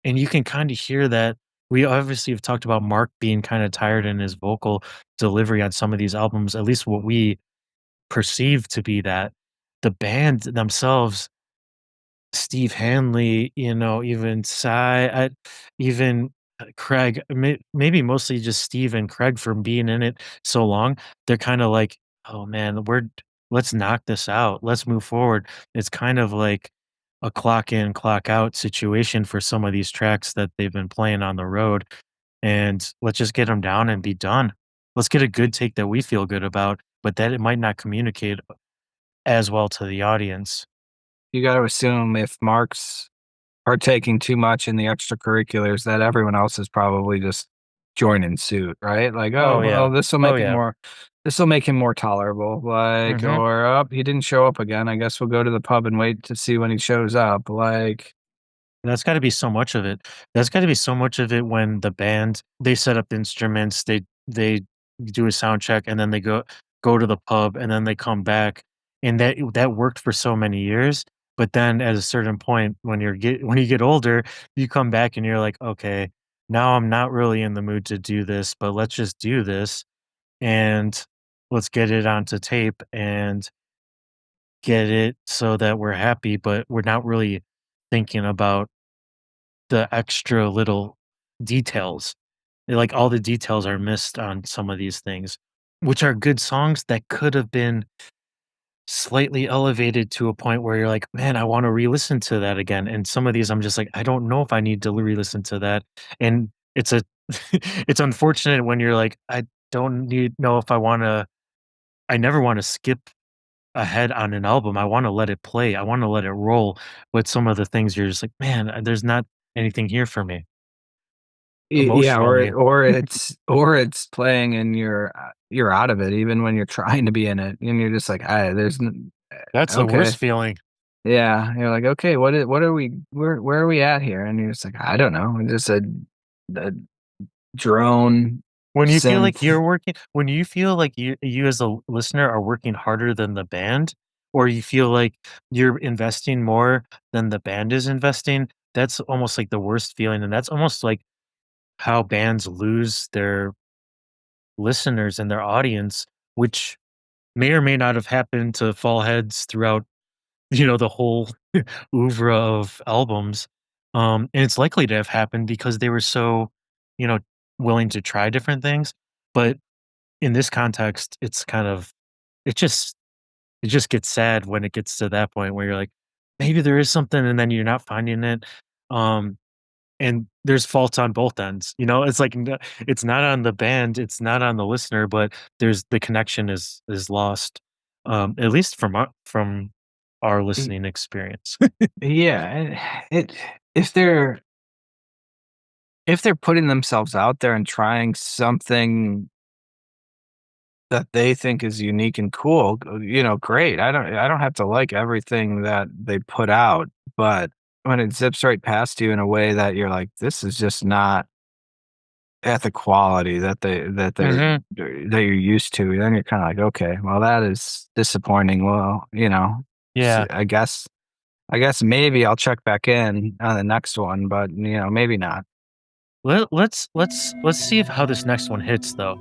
and you can kind of hear that. We obviously have talked about Mark being kind of tired in his vocal delivery on some of these albums, at least what we perceive to be that. The band themselves, Steve Hanley, even even Craig, maybe mostly just Steve and Craig from being in it so long. They're kind of like, oh man, let's knock this out. Let's move forward. It's kind of like a clock in, clock out situation for some of these tracks that they've been playing on the road. And let's just get them down and be done. Let's get a good take that we feel good about, but that it might not communicate as well to the audience.
You got to assume if Mark's partaking too much in the extracurriculars, that everyone else is probably just joining suit, right? Like, oh,
Oh
well,
yeah. Oh yeah.
this will make him more tolerable. Like,
Mhm.
or oh, he didn't show up again. I guess we'll go to the pub and wait to see when he shows up. Like,
That's gotta be so much of it. That's gotta be so much of it when the band, they set up the instruments, they do a sound check, and then they go to the pub, and then they come back, and that worked for so many years, but then at a certain point, when you get older, you come back and you're like, "Okay, now I'm not really in the mood to do this, but let's just do this, and let's get it onto tape and get it so that we're happy, but we're not really thinking about the extra little details. Like, all the details are missed on some of these things, which are good songs that could have been slightly elevated to a point where you're like, "Man, I wanna re-listen to that again," and some of these, I'm just like, "I don't know if I need to re-listen to that," and it's a it's unfortunate when you're like, "I don't need know if I never wanna skip ahead on an album, I wanna let it play, I wanna let it roll," but some of the things you're just like, "Man, there's not anything here for me."
yeah,
Emotionally.
or it's playing and you're out of it, even when you're trying to be in it, and you're just like,
That's the
okay,
worst feeling.
yeah, you're like, okay, what are we, where are we at here? And you're just like, I don't know, it's just a drone synth.
When you feel like you as a listener are working harder than the band, or you feel like you're investing more than the band is investing, that's almost like the worst feeling, and that's almost like how bands lose their listeners and their audience, which may or may not have happened to Fall Heads throughout, the whole oeuvre of albums. And it's likely to have happened because they were so, you know, willing to try different things. But in this context, it just it just gets sad when it gets to that point where you're like, maybe there is something, and then you're not finding it. Um, and there's faults on both ends. It's like it's not on the band, it's not on the listener, but there's the connection is lost. At least from our
Y-
listening experience.
yeah, it if they're if they're putting themselves out there and trying something that they think is unique and cool, great. I don't have to like everything that they put out, but when it zips right past you in a way that you're like, this is just not at the quality
Mhm.
that you're used to, then you're kind of like, okay, well, that is disappointing. Well,
Yeah.
I guess maybe I'll check back in on the next one, but maybe not.
Let's see if how this next one hits though.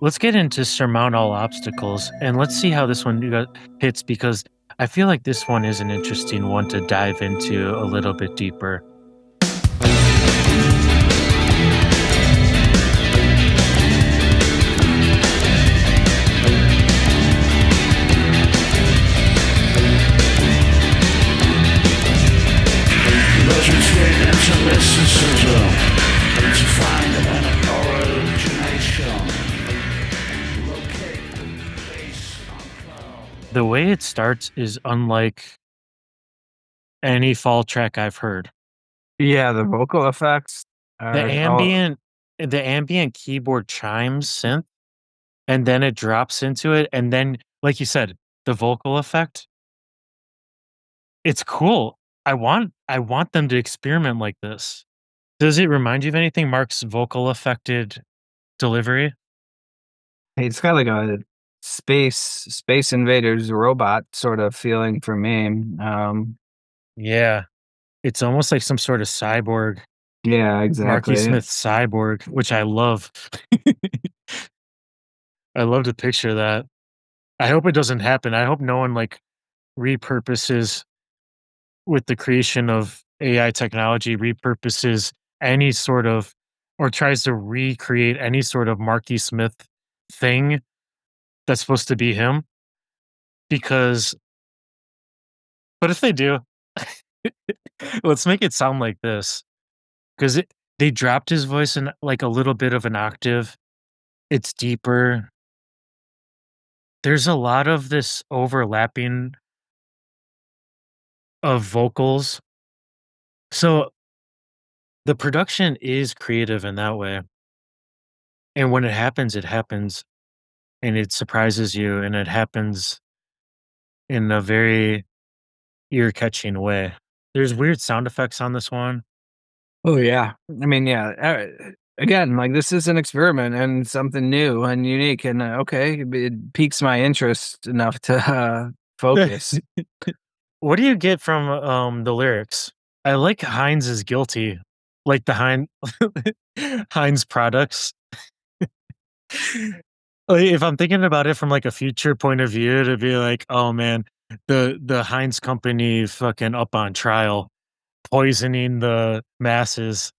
Let's get into surmount all obstacles, and let's see how this one hits, because I feel like this one is an interesting one to dive into a little bit deeper. The way it starts is unlike any fall track I've heard.
Yeah, the vocal effects
The
are
ambient keyboard chimes synth, and then it drops into it, and then, like you said, the vocal effect, it's cool. I want them to experiment like this. Does it remind you of anything, Mark's vocal affected delivery?
it's got like a Space Invaders robot sort of feeling for me.
Yeah. It's almost like some sort of cyborg,
Yeah,
Marky
exactly.
Smith cyborg, which I love. I love to picture that. I hope it doesn't happen. I hope no one, like, repurposes with the creation of AI technology, repurposes any sort of or tries to recreate any sort of Marky Smith thing that's supposed to be him, because but if they do, let's make it sound like this, 'cause they dropped his voice in, like, a little bit of an octave. It's deeper. There's a lot of this overlapping of vocals. So, the production is creative in that way, and when it happens, and it surprises you, and it happens in a very ear-catching way. There's weird sound effects on this one.
Oh yeah. I mean, yeah. Again, like this is an experiment and something new and unique, and okay, it piques my interest enough to focus.
What do you get from, the lyrics? I like Heinz is guilty, like the Heinz products. Like, if I'm thinking about it from, like, a future point of view, to be like, "Oh, man, the Heinz company fucking up on trial, poisoning the masses."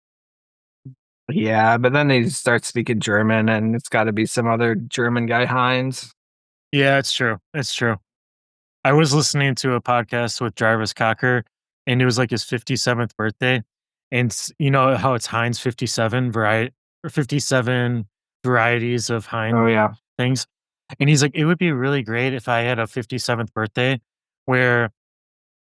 Yeah, but then they start speaking German, and it's got to be some other German guy, Heinz.
Yeah, it's true, it's true. I was listening to a podcast with Jarvis Cocker, and it was, like, his 57th birthday, and you know how it's Heinz 57 variety or 57 varieties of
Oh
Heinz
yeah,
things, and he's like, "It would be really great if I had a 57th birthday where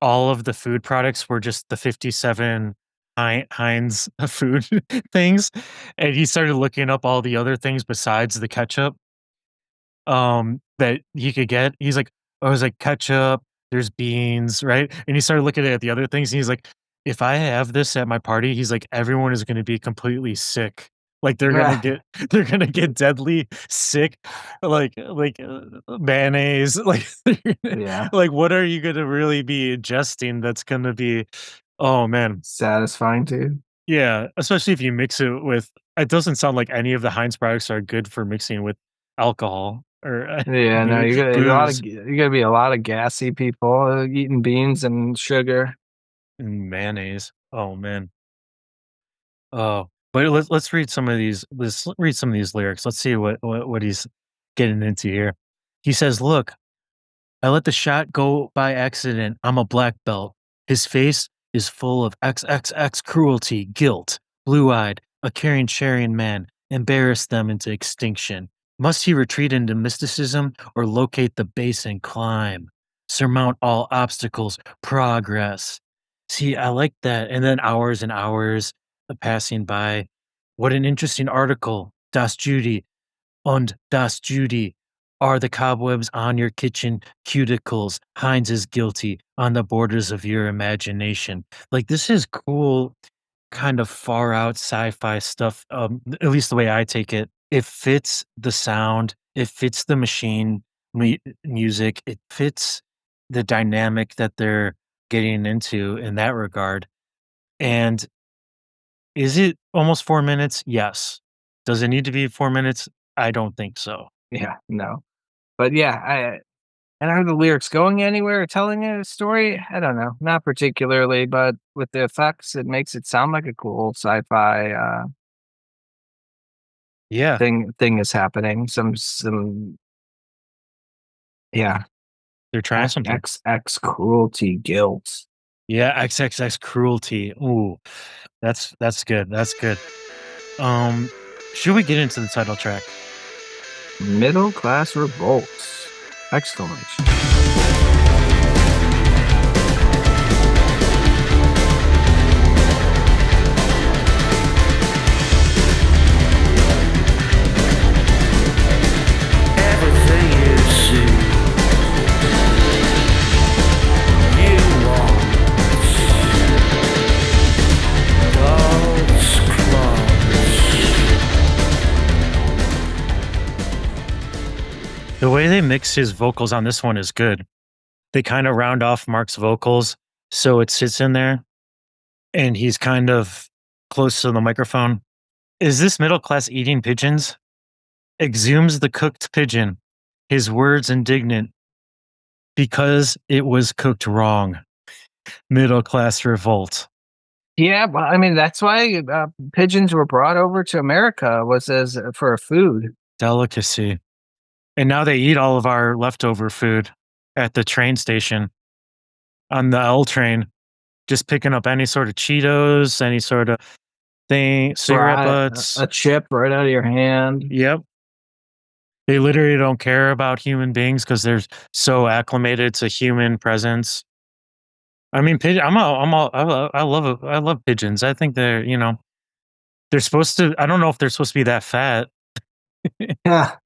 all of the food products were just the 57 Heinz food things," and he started looking up all the other things besides the ketchup, that he could get. He's like, "Oh, there's, like, ketchup, there's beans," right? And he started looking at the other things, and he's like, "If I have this at my party," he's like, "everyone is gonna be completely sick. Like, they're gonna get they're gonna get deadly sick, mayonnaise, like,
yeah,
like, what are you gonna really be ingesting that's gonna be" oh, man.
satisfying too.
Yeah, especially if you mix it with it doesn't sound like any of the Heinz products are good for mixing with alcohol or,
Yeah, no,
booze
you gotta be a lot of gassy people eating beans and sugar.
and mayonnaise. Oh, man. Oh, but let's read some of these let's read some of these lyrics. Let's see what he's getting into here. He says, "Look, I let the shot go by accident. I'm a black belt. His face is full of XXX cruelty, guilt, blue eyed, a caring, sharing man, embarrass them into extinction. Must he retreat into mysticism or locate the base and climb? Surmount all obstacles, progress." See, I like that. And then hours and hours passing by. What an interesting article. Das Judy und das Judy. Are the cobwebs on your kitchen cuticles? Heinz is guilty on the borders of your imagination. Like, this is cool, kind of far out sci-fi stuff. At least the way I take it. It fits the sound. It fits the machine music. It fits the dynamic that they're getting into in that regard. And is it almost 4 minutes? Yes. Does it need to be 4 minutes? I don't think so.
Yeah, no, but yeah, And are the lyrics going anywhere or telling a story? I don't know. Not particularly, but with the effects, it makes it sound like a cool sci-fi
Yeah,
thing is happening. Some yeah.
they're trying something.
XX cruelty guilt.
Yeah, XXX cruelty. Ooh, that's good. That's good. Should we get into the title track?
Middle Class Revolt! Exclamation.
Everything you see, you want God's clothes.
The way they mix his vocals on this one is good. They kind of round off Mark's vocals, so it sits in there, and he's kind of close to the microphone. Is this middle class eating pigeons? Exhumes the cooked pigeon, his words indignant, because it was cooked wrong. Middle class revolt.
Yeah, well, I mean that's why pigeons were brought over to America was as for a food.
Delicacy. And now they eat all of our leftover food at the train station on the L train, just picking up any sort of Cheetos, any sort of thing, cigarette
Right,
butts.
a chip right out of your hand.
Yep. They literally don't care about human beings because they're so acclimated to human presence. I mean, I love pigeons. I think they're, they're supposed to. I don't know if they're supposed to be that fat.
Yeah.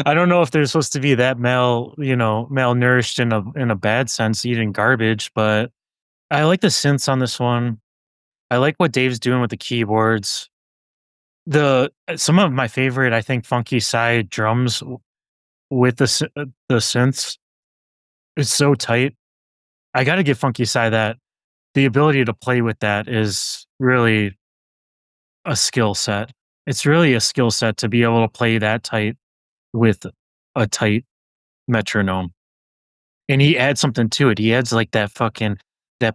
I don't know if they're supposed to be that malnourished in a bad sense, eating garbage. But I like the synths on this one. I like what Dave's doing with the keyboards. Some of my favorite, I think, funky side drums with the synths. It's so tight. I got to give funky side that. The ability to play with that is really a skill set. It's really a skill set to be able to play that tight with a tight metronome. And he adds something to it. He adds like that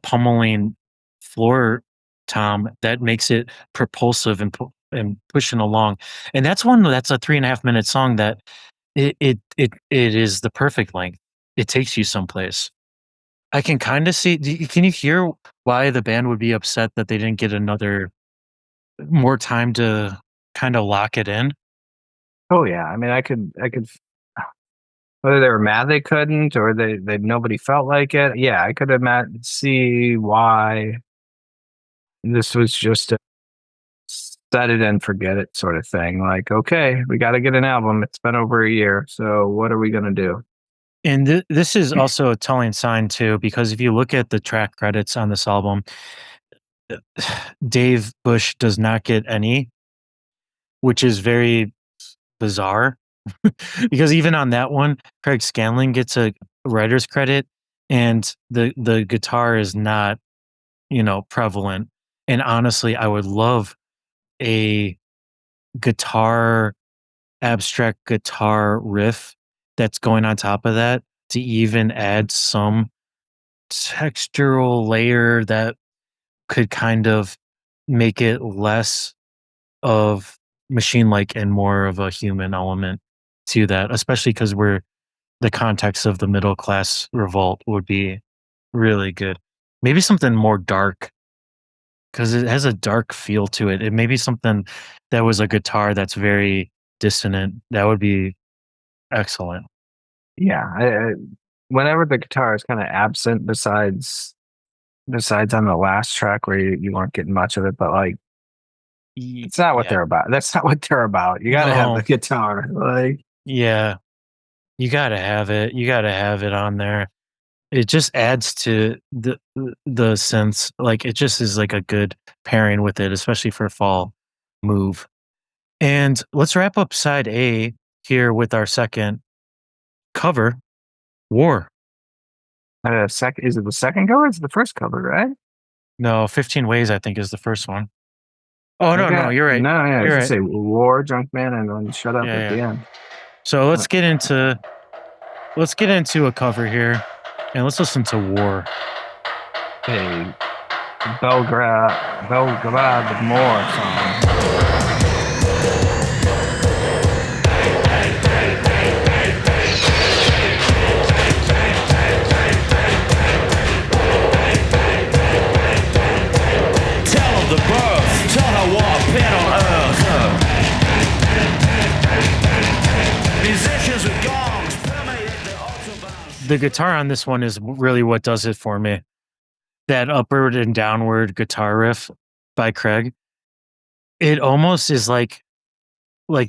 pummeling floor tom that makes it propulsive and pushing along. And that's a 3.5 minute song that it is the perfect length. It takes you someplace. I can kind of see. Can you hear why the band would be upset that they didn't get more time to kind of lock it in?
Oh yeah. I mean, I could. Whether they were mad they couldn't, or they nobody felt like it. Yeah, I could see why this was just a set it and forget it sort of thing. Like, okay, we got to get an album. It's been over a year, so what are we gonna do?
And this is also a telling sign too, because if you look at the track credits on this album, Dave Bush does not get any, which is very bizarre. Because even on that one, Craig Scanlon gets a writer's credit, and the guitar is not, prevalent. And honestly, I would love a abstract guitar riff that's going on top of that to even add some textural layer that could kind of make it less of machine-like and more of a human element to that, especially because the context of the middle class revolt would be really good. Maybe something more dark, because it has a dark feel to it. It may be something that was a guitar that's very dissonant. That would be excellent.
Yeah, whenever the guitar is kind of absent, besides on the last track where you weren't getting much of it, but like it's not what they're about. That's not what they're about. You got to have the guitar. Like,
yeah, you got to have it. You got to have it on there. It just adds to the sense. Like, it just is like a good pairing with it, especially for fall move. And let's wrap up side A here with our second cover, War.
is it the second cover? It's the first cover, right?
No, 15 Ways, I think, is the first one. Oh, no, you're right.
No, yeah, I was
You're
gonna
right.
say War, Junkman, and then Shut Up
Yeah,
at the end.
So let's get into let's get into a cover here, and let's listen to War.
Hey, Belgrade More song.
Tell of the birth, tell her what a pin on earth. Musicians with gongs permeate the autobahn.
The guitar on this one is really what does it for me. That upward and downward guitar riff by Craig. It almost is like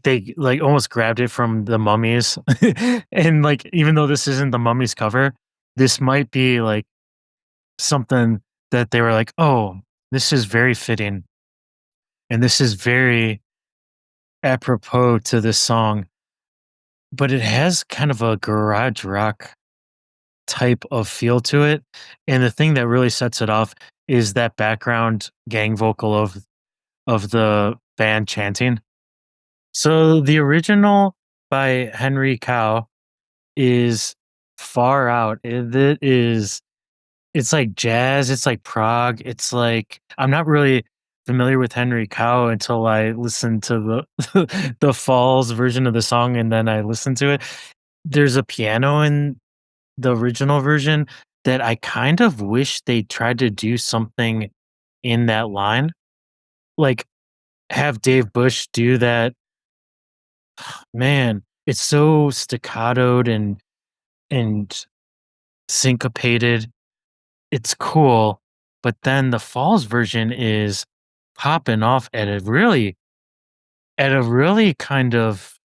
they like almost grabbed it from the Mummies. And like even though this isn't the Mummies cover, this might be like something that they were like, "Oh, this is very fitting." And this is very apropos to this song. But it has kind of a garage rock type of feel to it. And the thing that really sets it off is that background gang vocal of the band chanting. So the original by Henry Cow is far out. It's like jazz, it's like prog, it's like I'm not really familiar with Henry Cow until I listened to the the Falls version of the song and then I listened to it. There's a piano in the original version that I kind of wish they tried to do something in that line. Like have Dave Bush do that. Man, it's so staccatoed and syncopated. It's cool, but then the Falls version is popping off at a really kind of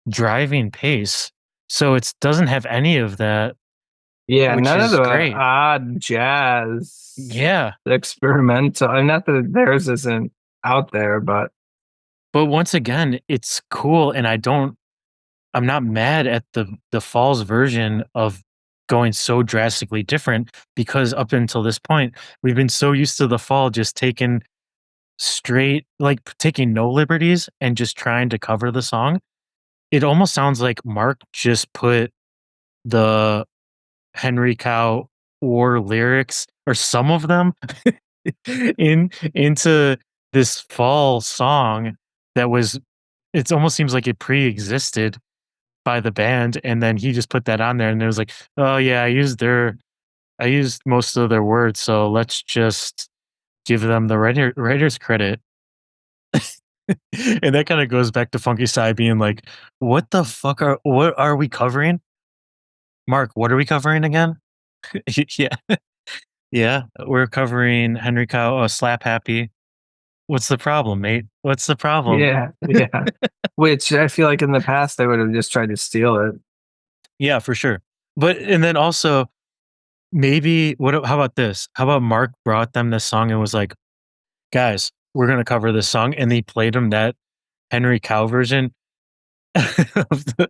driving pace. So it doesn't have any of that,
Yeah,
which
none of
is
the
great.
odd jazz
Yeah.
experimental. I'm not that theirs isn't out there, but
But once again, it's cool and I'm not mad at the Falls version of going so drastically different because up until this point, we've been so used to the Fall just taking straight like taking no liberties and just trying to cover the song. It almost sounds like Mark just put the Henry Cow or lyrics or some of them into this Fall song that was it almost seems like it pre-existed by the band, and then he just put that on there, and it was like, "Oh, yeah, I used most of their words, so let's just give them the writer's credit." And that kinda goes back to Funky Side being like, what are we covering? Mark, what are we covering again?" Yeah. Yeah, we're covering Henry Cow, Slap Happy. What's the problem, mate? What's the problem?
yeah. Which I feel like in the past they would have just tried to steal it.
Yeah, for sure. But and then also, maybe how about this? How about Mark brought them this song and was like, "Guys, we're gonna cover this song," and he played them that Henry Cow version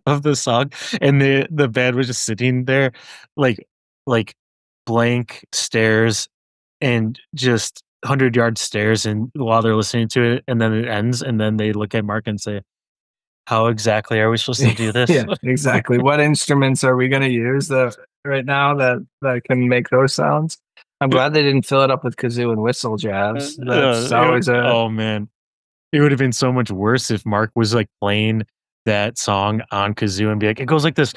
of the song, and the band was just sitting there like like blank stares and just 100-yard stares and while they're listening to it, and then it ends, and then they look at Mark and say, "How exactly are we supposed to do this?"
Yeah, exactly. What instruments are we going to use that right now that can make those sounds? I'm glad they didn't fill it up with kazoo and whistle jabs. That's always a
oh man. It would have been so much worse if Mark was, like, playing that song on kazoo and be like, "It goes like this."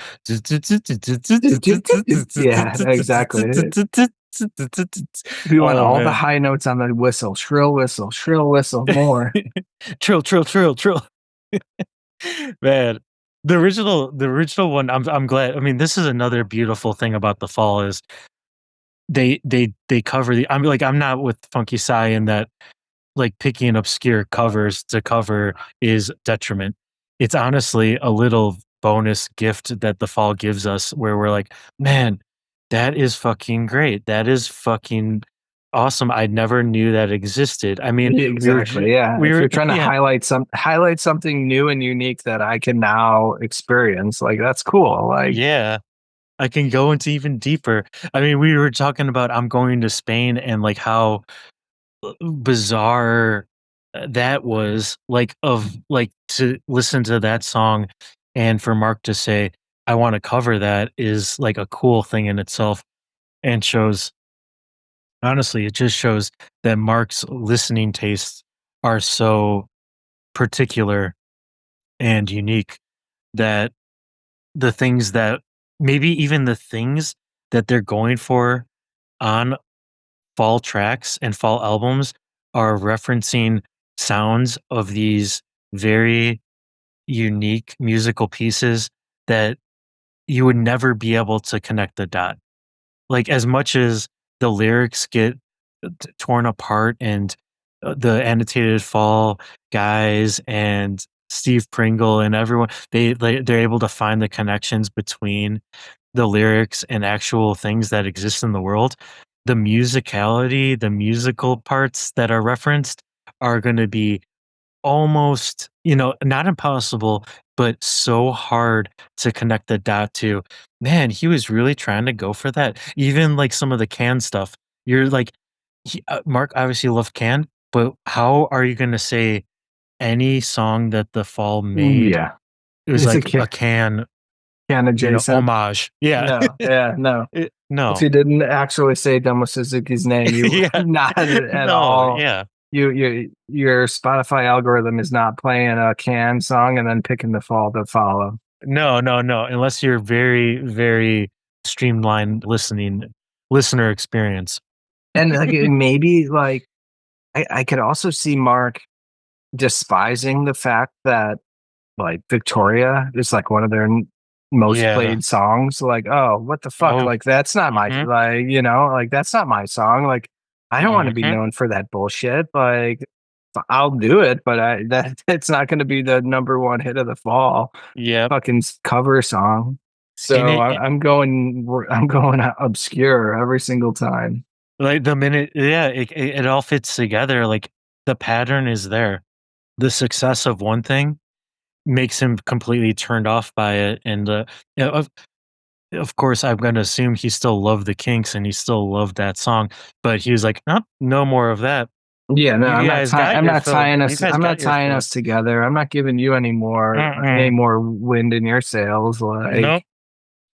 yeah, exactly. We want
Oh,
all the
man.
high notes on the whistle, shrill whistle, more.
Trill, trill, trill, trill. Man, the original one, I'm glad. I mean, this is another beautiful thing about The Fall is they cover I'm not with Funky Cy in that like picking obscure covers to cover is detriment. It's honestly a little bonus gift that the Fall gives us where we're like, man, that is fucking great. That is fucking awesome. I never knew that existed. I mean,
Exactly. Yeah.
we
If
were
you're trying to
yeah,
highlight something new and unique that I can now experience, like that's cool. Like
yeah. I can go into even deeper. I mean, we were talking about I'm going to Spain and like how bizarre that was like of like to listen to that song and for Mark to say I want to cover that is like a cool thing in itself, and shows, honestly, it just shows that Mark's listening tastes are so particular and unique that the things that, maybe even the things that they're going for on fall tracks and fall albums, are referencing sounds of these very unique musical pieces that you would never be able to connect the dot. Like, as much as the lyrics get torn apart, and the annotated fall guys and Steve Pringle and everyone, they're able to find the connections between the lyrics and actual things that exist in the world. The musicality, the musical parts that are referenced are going to be almost, not impossible, but so hard to connect the dot to. Man, he was really trying to go for that. Even like some of the Can stuff, you're like, Mark obviously loved Can, but how are you going to say any song that the Fall made?
Yeah.
It was
It's
like a Can,
Can adjacent.
homage. Yeah.
No.
No.
If you didn't actually say Demo Suzuki's name, you
Yeah.
not at
No,
all.
yeah.
Your Spotify algorithm is not playing a Can song and then picking the Fall to follow.
No. Unless you're very, very streamlined listener experience.
And like maybe like I could also see Mark despising the fact that like Victoria is like one of their most
Yeah.
played songs. Like, oh, what the fuck?
Oh.
Like that's not my
Mhm.
like that's not my song. Like I don't want to be
Mhm.
known for that bullshit. Like I'll do it, but it's not going to be the number one hit of the fall.
Yep.
Fucking cover song. So I'm going obscure every single time.
Like the minute, yeah, it all fits together. Like the pattern is there. The success of one thing makes him completely turned off by it, and of course, I'm going to assume he still loved the Kinks and he still loved that song, but he was like, nope, no more of that.
Yeah, no,
You guys got
I'm
your
not
fill.
tying
You
us.
guys
I'm
got
not
your
tying
fill.
us together. I'm not giving you any more wind in your sails. Like,
Nope.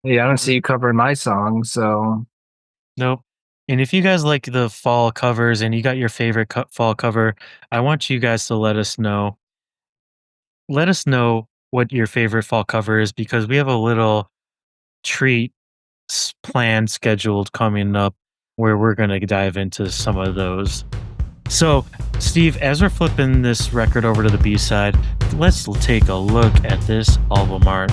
yeah, I don't see you covering my song. So
Nope. And if you guys like the fall covers and you got your favorite fall cover, I want you guys to let us know. Let us know what your favorite fall cover is, because we have a little treat plan scheduled coming up where we're going to dive into some of those. So, Steve, as we're flipping this record over to the B side, let's take a look at this album art.